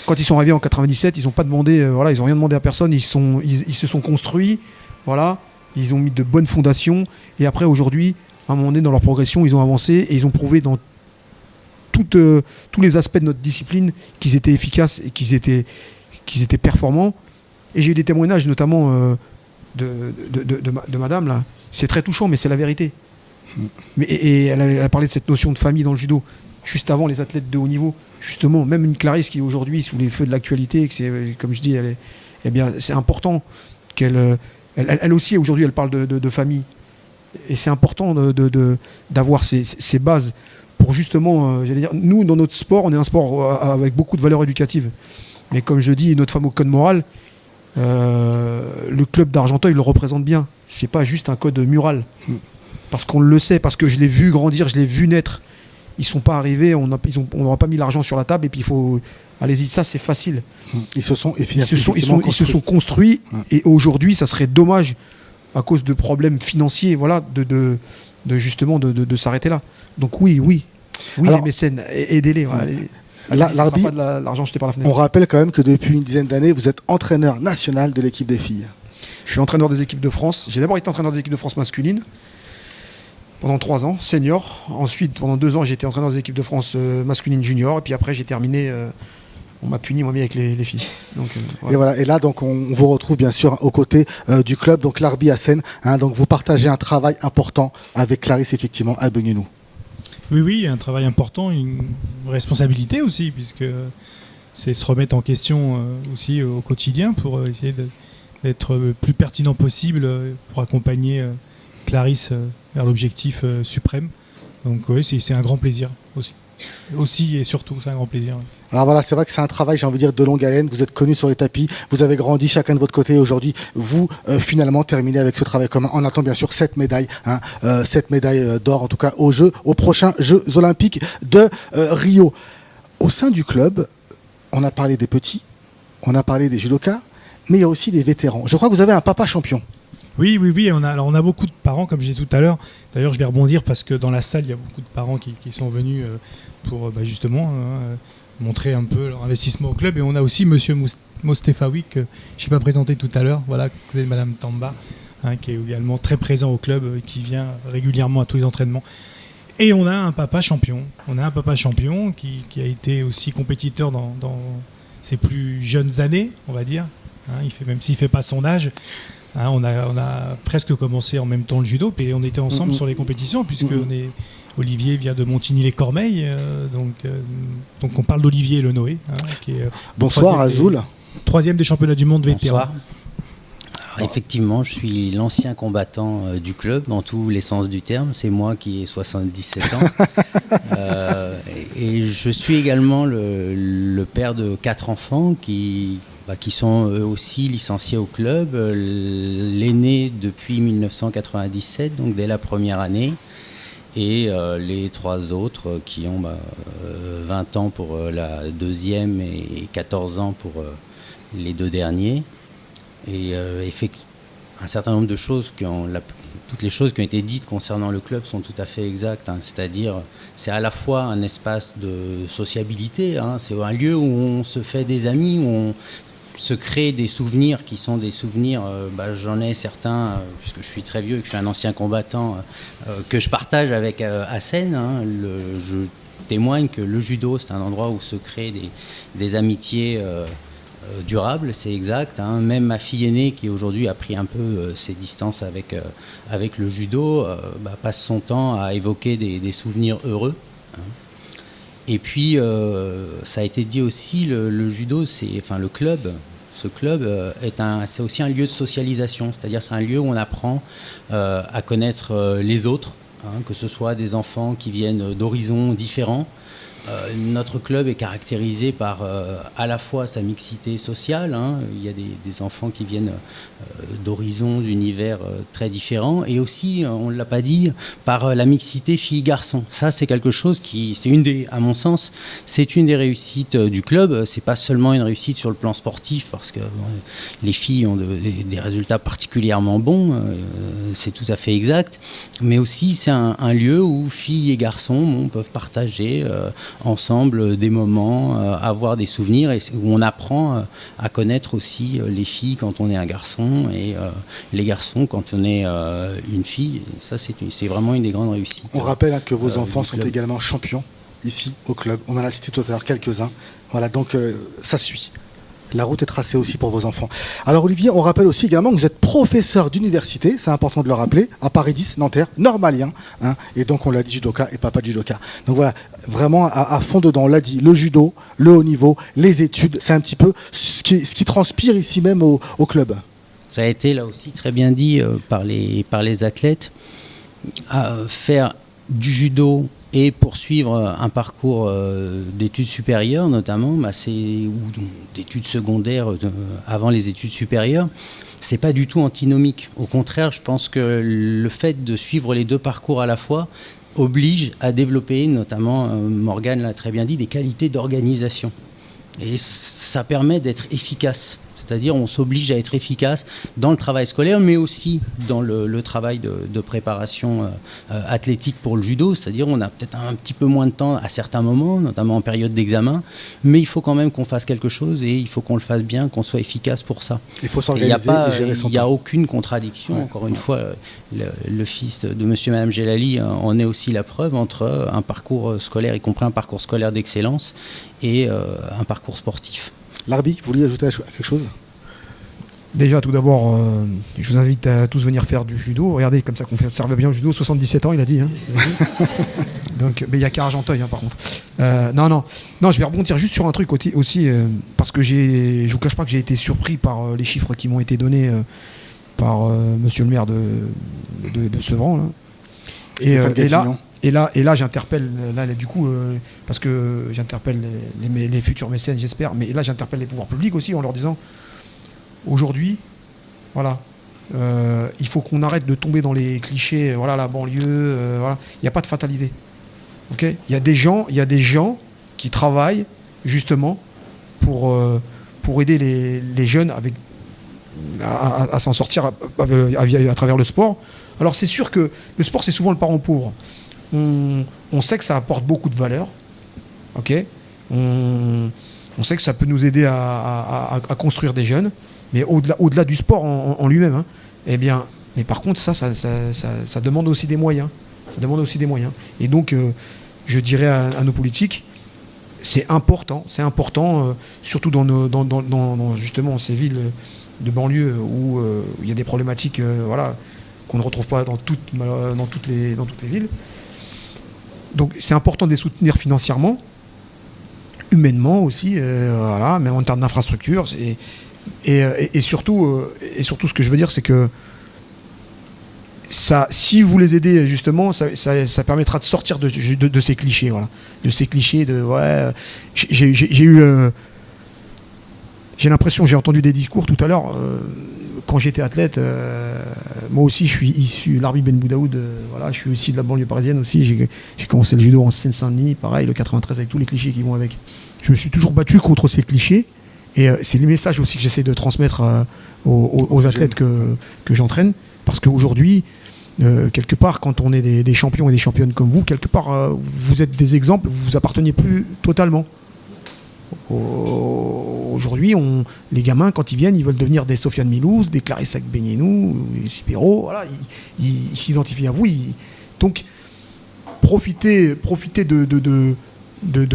K: Quand ils sont arrivés en 97, ils n'ont pas demandé, ils n'ont rien demandé à personne. Ils se sont construits, voilà. Ils ont mis de bonnes fondations. Et après, aujourd'hui, à un moment donné, dans leur progression, ils ont avancé et ils ont prouvé dans tous les aspects de notre discipline qu'ils étaient efficaces et qu'ils étaient performants. Et j'ai eu des témoignages, notamment de madame là. C'est très touchant, mais c'est la vérité. Et elle a parlé de cette notion de famille dans le judo juste avant les athlètes de haut niveau, justement. Même une Clarisse qui est aujourd'hui sous les feux de l'actualité, que c'est, comme je dis, c'est important qu'elle elle aussi aujourd'hui elle parle de famille, et c'est important d'avoir ces bases pour justement, j'allais dire, nous dans notre sport, on est un sport avec beaucoup de valeurs éducatives, mais comme je dis, notre fameux code moral, le club d'Argenteuil le représente bien. C'est pas juste un code mural. Parce qu'on le sait, parce que je l'ai vu grandir, je l'ai vu naître. Ils sont pas arrivés, on n'aura pas mis l'argent sur la table et puis il faut... Allez-y, ça c'est facile.
A: Ils se sont
K: construits et aujourd'hui, ça serait dommage, à cause de problèmes financiers, voilà, justement de s'arrêter là. Donc oui, alors, les mécènes, aidez-les. Voilà. L'argent jeté par la fenêtre.
A: On rappelle quand même que depuis une dizaine d'années, vous êtes entraîneur national de l'équipe des filles.
K: Je suis entraîneur des équipes de France. J'ai d'abord été entraîneur des équipes de France masculines pendant 3 ans, senior. Ensuite, pendant 2 ans, j'ai été entraîneur des équipes de France masculines junior. Et puis après, j'ai terminé. On m'a puni, moi, avec les filles. Donc, voilà.
A: Et voilà. Et là, donc, on vous retrouve bien sûr aux côtés du club, donc l'Arbi Hassen. Donc, vous partagez un travail important avec Clarisse, effectivement, à Beugnenou.
C: Oui, un travail important, une responsabilité aussi, puisque c'est se remettre en question aussi au quotidien pour essayer d'être le plus pertinent possible pour accompagner Clarisse vers l'objectif suprême. Donc oui, c'est un grand plaisir aussi. Aussi et surtout, c'est un grand plaisir.
A: Alors voilà, c'est vrai que c'est un travail, j'ai envie de dire, de longue haleine. Vous êtes connus sur les tapis, vous avez grandi chacun de votre côté. Aujourd'hui, vous, finalement, terminez avec ce travail commun. On attend bien sûr 7 médailles, 7 médailles d'or, en tout cas, aux prochains Jeux Olympiques de Rio. Au sein du club, on a parlé des petits, on a parlé des judokas, mais il y a aussi des vétérans. Je crois que vous avez un papa champion.
C: Oui, on a beaucoup de parents, comme je disais tout à l'heure. D'ailleurs, je vais rebondir parce que dans la salle, il y a beaucoup de parents qui sont venus pour justement montrer un peu leur investissement au club. Et on a aussi Monsieur Mostefaoui, que je n'ai pas présenté tout à l'heure, voilà, côté de Madame Tamba, qui est également très présent au club, qui vient régulièrement à tous les entraînements. Et on a un papa champion. On a un papa champion qui a été aussi compétiteur dans ses plus jeunes années, on va dire. Même s'il ne fait pas son âge. On a presque commencé en même temps le judo, et on était ensemble sur les compétitions, puisque Olivier vient de Montigny-les-Cormeilles, donc on parle d'Olivier Le Noé. Qui est
A: bonsoir Azoul.
C: 3e des championnats du monde vétéran.
L: Bonsoir. Alors, effectivement, je suis l'ancien combattant du club, dans tous les sens du terme. C'est moi qui ai 77 ans. Et je suis également le père de 4 enfants qui sont eux aussi licenciés au club. L'aîné depuis 1997, donc dès la première année. Et les 3 autres qui ont 20 ans pour la deuxième et 14 ans pour les 2 derniers. Et un certain nombre de choses, toutes les choses qui ont été dites concernant le club sont tout à fait exactes. C'est-à-dire, c'est à la fois un espace de sociabilité, c'est un lieu où on se fait des amis, où on se crée des souvenirs qui sont des souvenirs, j'en ai certains, puisque je suis très vieux et que je suis un ancien combattant, que je partage avec Hassen. Je témoigne que le judo, c'est un endroit où se créent des amitiés durable, c'est exact. Même ma fille aînée, qui aujourd'hui a pris un peu ses distances avec le judo, passe son temps à évoquer des souvenirs heureux. Et puis, ça a été dit aussi, le judo, le club, ce club c'est aussi un lieu de socialisation, c'est-à-dire c'est un lieu où on apprend à connaître les autres, que ce soit des enfants qui viennent d'horizons différents. Notre club est caractérisé par à la fois sa mixité sociale, il y a des enfants qui viennent d'horizons, d'univers très différents, et aussi, on ne l'a pas dit, par la mixité filles-garçons. Ça, c'est quelque chose à mon sens, c'est une des réussites du club. C'est pas seulement une réussite sur le plan sportif, parce que les filles ont des résultats particulièrement bons, c'est tout à fait exact, mais aussi c'est un lieu où filles et garçons peuvent partager ensemble des moments, avoir des souvenirs, et où on apprend à connaître aussi les filles quand on est un garçon et les garçons quand on est une fille. Et ça, c'est vraiment une des grandes réussites.
A: On rappelle que vos enfants sont également champions ici au club. On en a cité tout à l'heure quelques-uns. Voilà, donc ça suit. La route est tracée aussi pour vos enfants. Alors Olivier, on rappelle aussi également que vous êtes professeur d'université, c'est important de le rappeler, à Paris 10, Nanterre, normalien, et donc on l'a dit judoka et papa de judoka. Donc voilà, vraiment à fond dedans, on l'a dit, le judo, le haut niveau, les études, c'est un petit peu ce qui transpire ici même au club.
L: Ça a été là aussi très bien dit par les athlètes, faire du judo et poursuivre un parcours d'études supérieures notamment, ou d'études secondaires avant les études supérieures, c'est pas du tout antinomique. Au contraire, je pense que le fait de suivre les 2 parcours à la fois oblige à développer, notamment, Morgane l'a très bien dit, des qualités d'organisation. Et ça permet d'être efficace. C'est-à-dire on s'oblige à être efficace dans le travail scolaire, mais aussi dans le travail de préparation athlétique pour le judo. C'est-à-dire on a peut-être un petit peu moins de temps à certains moments, notamment en période d'examen, mais il faut quand même qu'on fasse quelque chose et il faut qu'on le fasse bien, qu'on soit efficace pour ça.
A: Il faut s'organiser et gérer son temps.
L: Il n'y a aucune contradiction. Ouais. Encore une fois, le fils de monsieur et madame Gelali en est aussi la preuve entre un parcours scolaire, y compris un parcours scolaire d'excellence, et un parcours sportif.
A: Larbi, vous vouliez ajouter quelque chose ?
K: Déjà, tout d'abord, je vous invite à tous venir faire du judo. Regardez, comme ça qu'on serve bien au judo. 77 ans, il a dit. Donc, mais il n'y a qu'à Argenteuil, par contre. Non, je vais rebondir juste sur un truc aussi, parce que je ne vous cache pas que j'ai été surpris par les chiffres qui m'ont été donnés par monsieur le maire de Sevran. Là. Et là, j'interpelle, du coup, parce que j'interpelle les futurs mécènes, j'espère, mais là, j'interpelle les pouvoirs publics aussi en leur disant, aujourd'hui, voilà, il faut qu'on arrête de tomber dans les clichés, voilà, la banlieue, voilà, il n'y a pas de fatalité. Okay, il y a des gens qui travaillent justement pour aider les jeunes à s'en sortir à travers le sport. Alors, c'est sûr que le sport, c'est souvent le parent pauvre. On sait que ça apporte beaucoup de valeur, ok. On sait que ça peut nous aider à construire des jeunes, mais au-delà du sport en lui-même, eh bien, mais par contre, ça demande aussi des moyens. Ça demande aussi des moyens. Et donc, je dirais à nos politiques, c'est important, surtout dans justement ces villes de banlieue où il y a des problématiques, voilà, qu'on ne retrouve pas dans toutes les villes. Donc c'est important de les soutenir financièrement, humainement aussi, voilà, même en termes d'infrastructure. Et surtout, ce que je veux dire, c'est que ça, si vous les aidez justement, ça permettra de sortir de ces clichés, voilà, de ces clichés de ouais. J'ai l'impression, j'ai entendu des discours tout à l'heure quand j'étais athlète, moi aussi je suis issu l'Arbi Ben Boudaoud, voilà, je suis aussi de la banlieue parisienne aussi. J'ai commencé le judo en Seine-Saint-Denis, pareil, le 93 avec tous les clichés qui vont avec. Je me suis toujours battu contre ces clichés et c'est les messages aussi que j'essaie de transmettre aux athlètes que j'entraîne, parce qu'aujourd'hui, quelque part, quand on est des champions et des championnes comme vous, quelque part, vous êtes des exemples, vous vous appartenez plus totalement. Aujourd'hui, les gamins, quand ils viennent, ils veulent devenir des Sofiane Milouz, des Clarisse Agbenienou, des Supero, voilà, ils s'identifient à vous. Donc, profitez de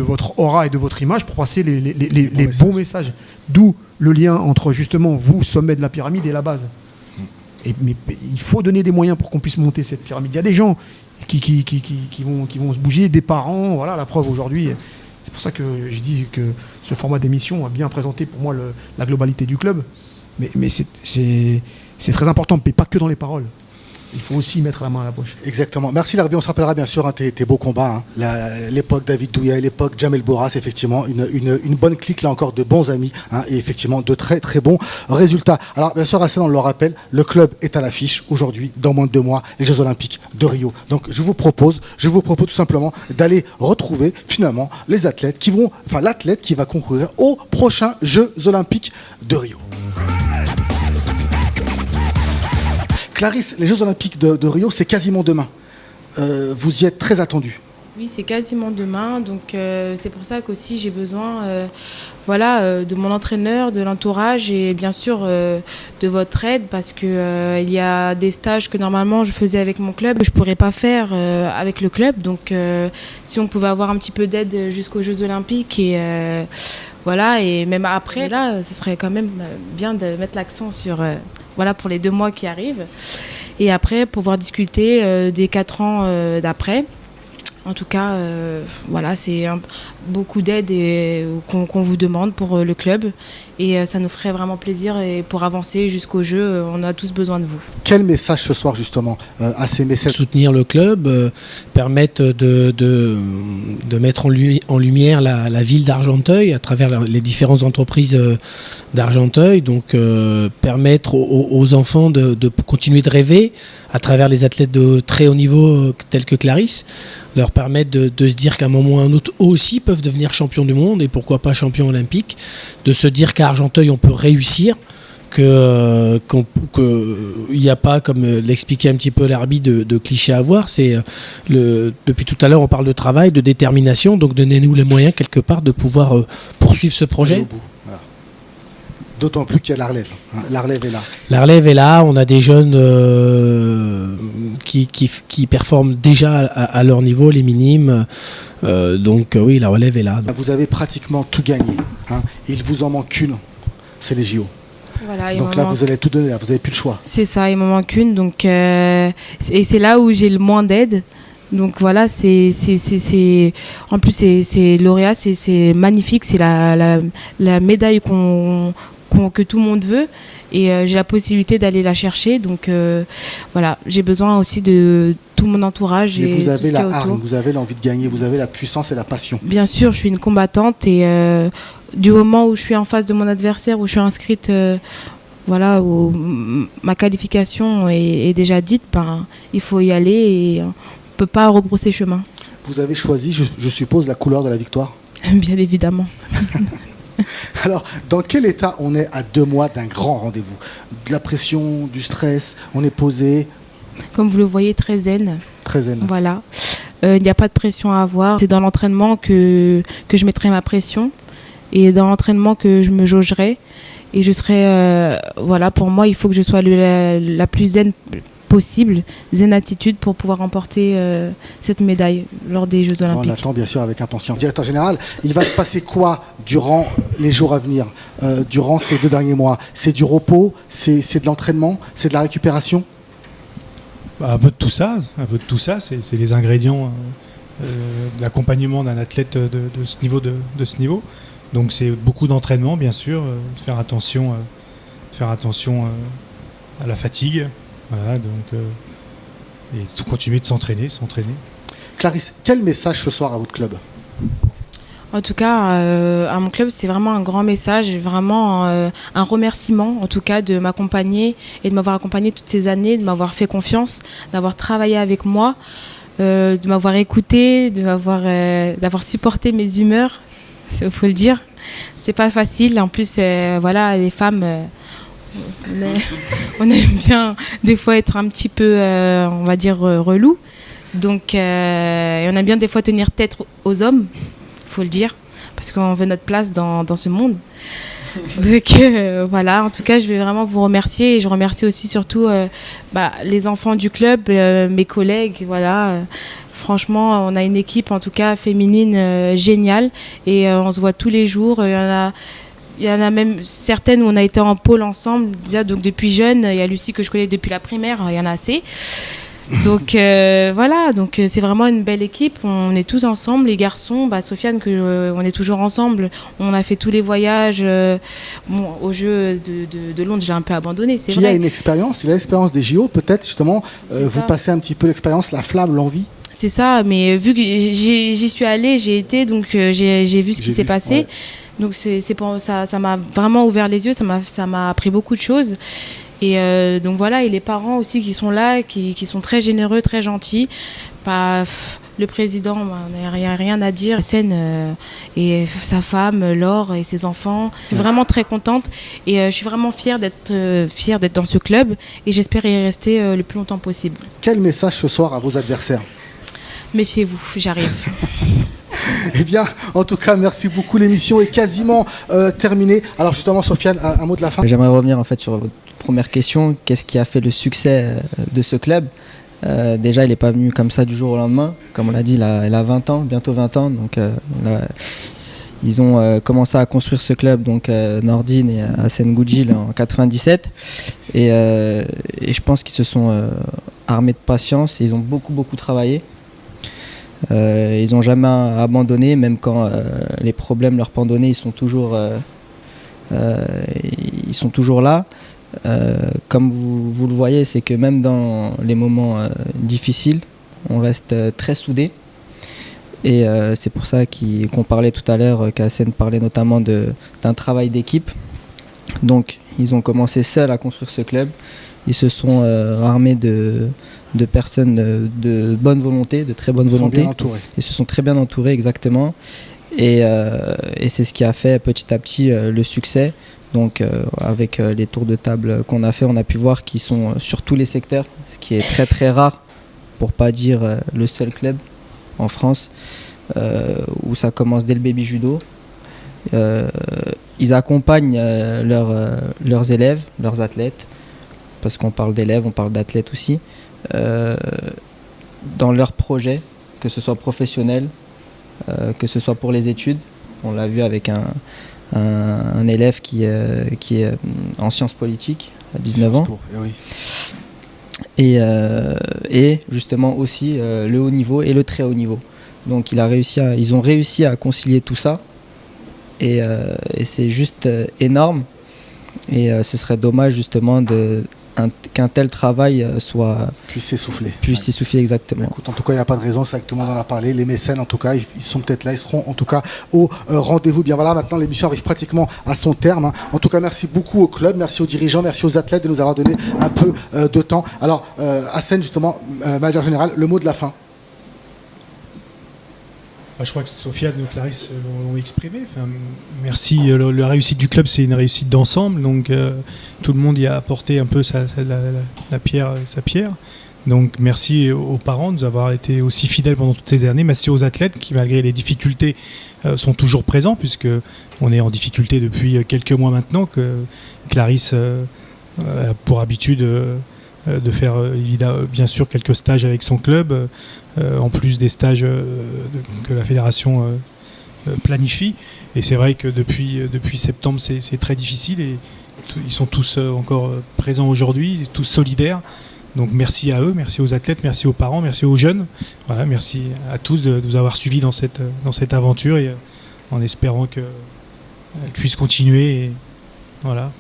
K: votre aura et de votre image pour passer les bons messages. D'où le lien entre justement vous, sommet de la pyramide, et la base. Mais il faut donner des moyens pour qu'on puisse monter cette pyramide. Il y a des gens qui vont se bouger, des parents, voilà, la preuve aujourd'hui. C'est pour ça que je dis que ce format d'émission a bien présenté pour moi la globalité du club. Mais c'est très important, mais pas que dans les paroles. Il faut aussi mettre la main à la poche.
A: Exactement. Merci Larbi, on se rappellera bien sûr tes beaux combats. L'époque David Douillet, l'époque Jamel Bourras, effectivement, une bonne clique là encore de bons amis, et effectivement de très très bons résultats. Alors bien sûr, Hassan, on le rappelle, le club est à l'affiche aujourd'hui, dans moins de 2 mois, les Jeux Olympiques de Rio. Donc je vous propose tout simplement d'aller retrouver finalement les athlètes l'athlète qui va concourir aux prochains Jeux Olympiques de Rio. Clarisse, les Jeux Olympiques de Rio, c'est quasiment demain. Vous y êtes très attendu.
R: Oui, c'est quasiment demain. Donc c'est pour ça qu'aussi j'ai besoin de mon entraîneur, de l'entourage et bien sûr de votre aide, parce que il y a des stages que normalement je faisais avec mon club, je ne pourrais pas faire avec le club. Donc si on pouvait avoir un petit peu d'aide jusqu'aux Jeux Olympiques et même après, là, ce serait quand même bien de mettre l'accent sur pour les 2 mois qui arrivent. Et après, pouvoir discuter des 4 ans d'après. En tout cas, c'est beaucoup d'aide qu'on vous demande pour le club. Et ça nous ferait vraiment plaisir. Et pour avancer jusqu'au jeu, on a tous besoin de vous.
A: Quel message ce soir, justement, à ces messages ?
B: Soutenir le club, permettre de mettre en lumière la ville d'Argenteuil à travers les différentes entreprises d'Argenteuil. Donc, permettre aux enfants de continuer de rêver à travers les athlètes de très haut niveau tels que Clarisse. Leur permettre de se dire qu'à un moment ou à un autre, eux aussi peuvent devenir champions du monde et pourquoi pas champions olympiques. De se dire qu'à Argenteuil, on peut réussir, qu'il n'y a pas, comme l'expliquait un petit peu l'arbitre, de clichés à avoir. Depuis tout à l'heure, on parle de travail, de détermination, donc donnez-nous les moyens quelque part de pouvoir poursuivre ce projet.
A: D'autant plus qu'il y a la relève. La relève est là.
B: La relève est là. On a des jeunes qui performent déjà à leur niveau, les minimes. Oui, la relève est là.
A: Vous avez pratiquement tout gagné. Il vous en manque une. C'est les JO.
R: Voilà,
A: donc là, vous allez tout donner. Vous n'avez plus le choix.
R: C'est ça, il m'en manque une. Donc, et c'est là où j'ai le moins d'aide. Donc voilà, en plus c'est lauréat, c'est magnifique. C'est la médaille que tout le monde veut, et j'ai la possibilité d'aller la chercher, donc j'ai besoin aussi de tout mon entourage.
A: Mais
R: et
A: vous avez
R: tout ce
A: la
R: qu'il y a
A: hargne,
R: autour.
A: vous avez l'envie de gagner, vous avez la puissance et la passion.
R: Bien sûr, je suis une combattante, et du moment où je suis en face de mon adversaire, où je suis inscrite, où ma qualification est déjà dite, il faut y aller et on ne peut pas rebrousser chemin.
A: Vous avez choisi, je suppose, la couleur de la victoire ?
R: Bien évidemment.
A: Alors, dans quel état on est à 2 mois d'un grand rendez-vous ? De la pression, du stress, on est posé ?
R: Comme vous le voyez, très zen.
A: Très zen.
R: Voilà. Il n'y a pas de pression à avoir. C'est dans l'entraînement que je mettrai ma pression, et dans l'entraînement que je me jaugerai. Et je serai... pour moi, il faut que je sois la plus zen possible, zen attitude, pour pouvoir remporter cette médaille lors des Jeux Olympiques.
A: On attend bien sûr avec impatience. Directeur général, il va se passer quoi durant les jours à venir, durant ces 2 derniers mois ? C'est du repos, c'est de l'entraînement, c'est de la récupération ?
C: Un peu de tout ça, c'est les ingrédients de l'accompagnement d'un athlète de ce niveau. Donc c'est beaucoup d'entraînement, bien sûr, faire attention à la fatigue. Voilà, et continuer de s'entraîner.
A: Clarisse, quel message ce soir à votre club ?
R: En tout cas, à mon club, c'est vraiment un grand message, vraiment un remerciement, en tout cas, de m'accompagner et de m'avoir accompagné toutes ces années, de m'avoir fait confiance, d'avoir travaillé avec moi, de m'avoir écouté, d'avoir supporté mes humeurs, il faut le dire. C'est pas facile. En plus, voilà, les femmes, on aime bien des fois être un petit peu, on va dire, relou. Donc, on aime bien des fois tenir tête aux hommes, faut le dire, parce qu'on veut notre place dans ce monde. Donc voilà, en tout cas, je vais vraiment vous remercier et je remercie aussi surtout les enfants du club, mes collègues, voilà. Franchement, on a une équipe en tout cas féminine géniale et on se voit tous les jours. Il y en a même certaines où on a été en pôle ensemble, déjà, donc depuis jeune. Il y a Lucie que je connais depuis la primaire, il y en a assez. Donc voilà, donc c'est vraiment une belle équipe. On est tous ensemble, les garçons. Sofiane, on est toujours ensemble. On a fait tous les voyages. Au jeu de Londres, j'ai un peu abandonné, c'est vrai.
A: Il a une expérience, il a l'expérience des JO. Peut-être justement, vous passez un petit peu l'expérience, la flamme, l'envie.
R: C'est ça, mais vu que j'y suis allée, j'ai été, donc j'ai vu ce qui s'est passé. Ouais. Donc ça m'a vraiment ouvert les yeux. Ça m'a appris beaucoup de choses. Et donc voilà, et les parents aussi qui sont là, qui sont très généreux, très gentils. Le président, il n'y a rien à dire. Hassen et sa femme, Laure et ses enfants. Je suis vraiment très contente et je suis vraiment fière d'être dans ce club et j'espère y rester le plus longtemps possible.
A: Quel message ce soir à vos adversaires ?
R: Méfiez-vous, j'arrive.
A: Eh bien, en tout cas, merci beaucoup. L'émission est quasiment terminée. Alors justement, Sofiane, un mot de la fin.
M: J'aimerais revenir en fait sur votre première question. Qu'est-ce qui a fait le succès de ce club ? Déjà, il n'est pas venu comme ça du jour au lendemain. Comme on l'a dit, il a 20 ans, bientôt 20 ans. Donc, ils ont commencé à construire ce club, donc Nordine et Hassen Goudzil en 97. Et je pense qu'ils se sont armés de patience et ils ont beaucoup travaillé. Ils n'ont jamais abandonné, même quand les problèmes leur pendaient, ils sont toujours là. Comme vous le voyez, c'est que même dans les moments difficiles, on reste très soudés. Et c'est pour ça qu'on parlait tout à l'heure, qu'Hassen parlait notamment d'un travail d'équipe. Donc ils ont commencé seuls à construire ce club. Ils se sont armés de personnes de bonne volonté, de très bonne volonté.
A: Ils sont bien entourés.
M: Ils se sont très bien entourés, exactement. Et c'est ce qui a fait petit à petit le succès. Donc avec les tours de table qu'on a fait, on a pu voir qu'ils sont sur tous les secteurs, ce qui est très très rare, pour pas dire le seul club en France où ça commence dès le baby judo. Ils accompagnent leurs élèves, leurs athlètes, parce qu'on parle d'élèves, on parle d'athlètes aussi, dans leurs projets, que ce soit professionnel, que ce soit pour les études. On l'a vu avec un élève qui est en sciences politiques à 19 ans. Et justement aussi le haut niveau et le très haut niveau. Donc ils ont réussi à concilier tout ça et c'est juste énorme et ce serait dommage justement qu'un tel travail
A: puisse s'essouffler.
M: Exactement.
A: Écoute, en tout cas, il n'y a pas de raison, c'est vrai que tout le monde en a parlé. Les mécènes, en tout cas, ils sont peut-être là, ils seront en tout cas au rendez-vous. Bien voilà, maintenant l'émission arrive pratiquement à son terme. En tout cas, merci beaucoup au club, merci aux dirigeants, merci aux athlètes de nous avoir donné un peu de temps. Alors, Hassen, justement, manager général, le mot de la fin.
C: Je crois que Sofiane et Clarisse l'ont exprimé. Enfin, merci. La réussite du club, c'est une réussite d'ensemble. Donc, tout le monde y a apporté un peu sa pierre. Donc, merci aux parents de nous avoir été aussi fidèles pendant toutes ces années. Merci aux athlètes qui, malgré les difficultés, sont toujours présents, puisque on est en difficulté depuis quelques mois maintenant. Que Clarisse a pour habitude de faire bien sûr quelques stages avec son club, en plus des stages que la fédération planifie. Et c'est vrai que depuis septembre, c'est très difficile et ils sont tous encore présents aujourd'hui, tous solidaires. Donc merci à eux, merci aux athlètes, merci aux parents, merci aux jeunes. Voilà, merci à tous de nous avoir suivis dans cette aventure et en espérant qu'elle puisse continuer. Et voilà.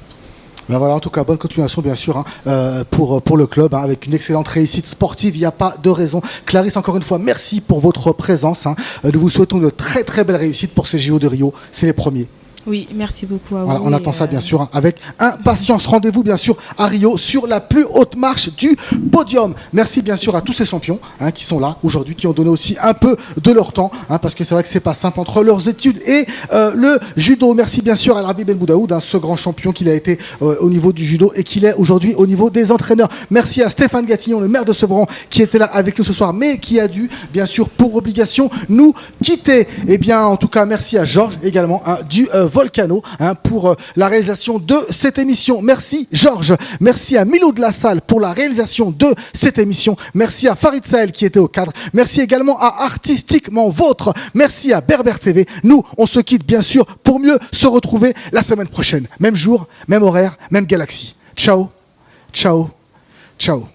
A: Ben voilà, en tout cas, bonne continuation, bien sûr, hein, pour le club, hein, avec une excellente réussite sportive. Il n'y a pas de raison. Clarisse, encore une fois, merci pour votre présence. Hein. Nous vous souhaitons une très très belle réussite pour ces JO de Rio. C'est les premiers.
R: Oui, merci beaucoup à
A: Voilà,
R: vous.
A: on attend ça, bien sûr, hein, avec impatience. Rendez-vous, bien sûr, à Rio, sur la plus haute marche du podium. Merci, bien sûr, à tous ces champions qui sont là aujourd'hui, qui ont donné aussi un peu de leur temps, parce que c'est vrai que c'est pas simple entre leurs études et le judo. Merci, bien sûr, à Larbi Ben Boudaoud, ce grand champion qu'il a été au niveau du judo et qu'il est aujourd'hui au niveau des entraîneurs. Merci à Stéphane Gatillon, le maire de Sevran, qui était là avec nous ce soir, mais qui a dû, bien sûr, pour obligation, nous quitter. Et bien, en tout cas, merci à Georges également, du Volcano, pour la réalisation de cette émission. Merci Georges, merci à Milo de la Salle pour la réalisation de cette émission, merci à Farid Sahel qui était au cadre, merci également à Artistiquement Vôtre, merci à Berber TV. Nous, on se quitte bien sûr pour mieux se retrouver la semaine prochaine. Même jour, même horaire, même galaxie. Ciao, ciao, ciao.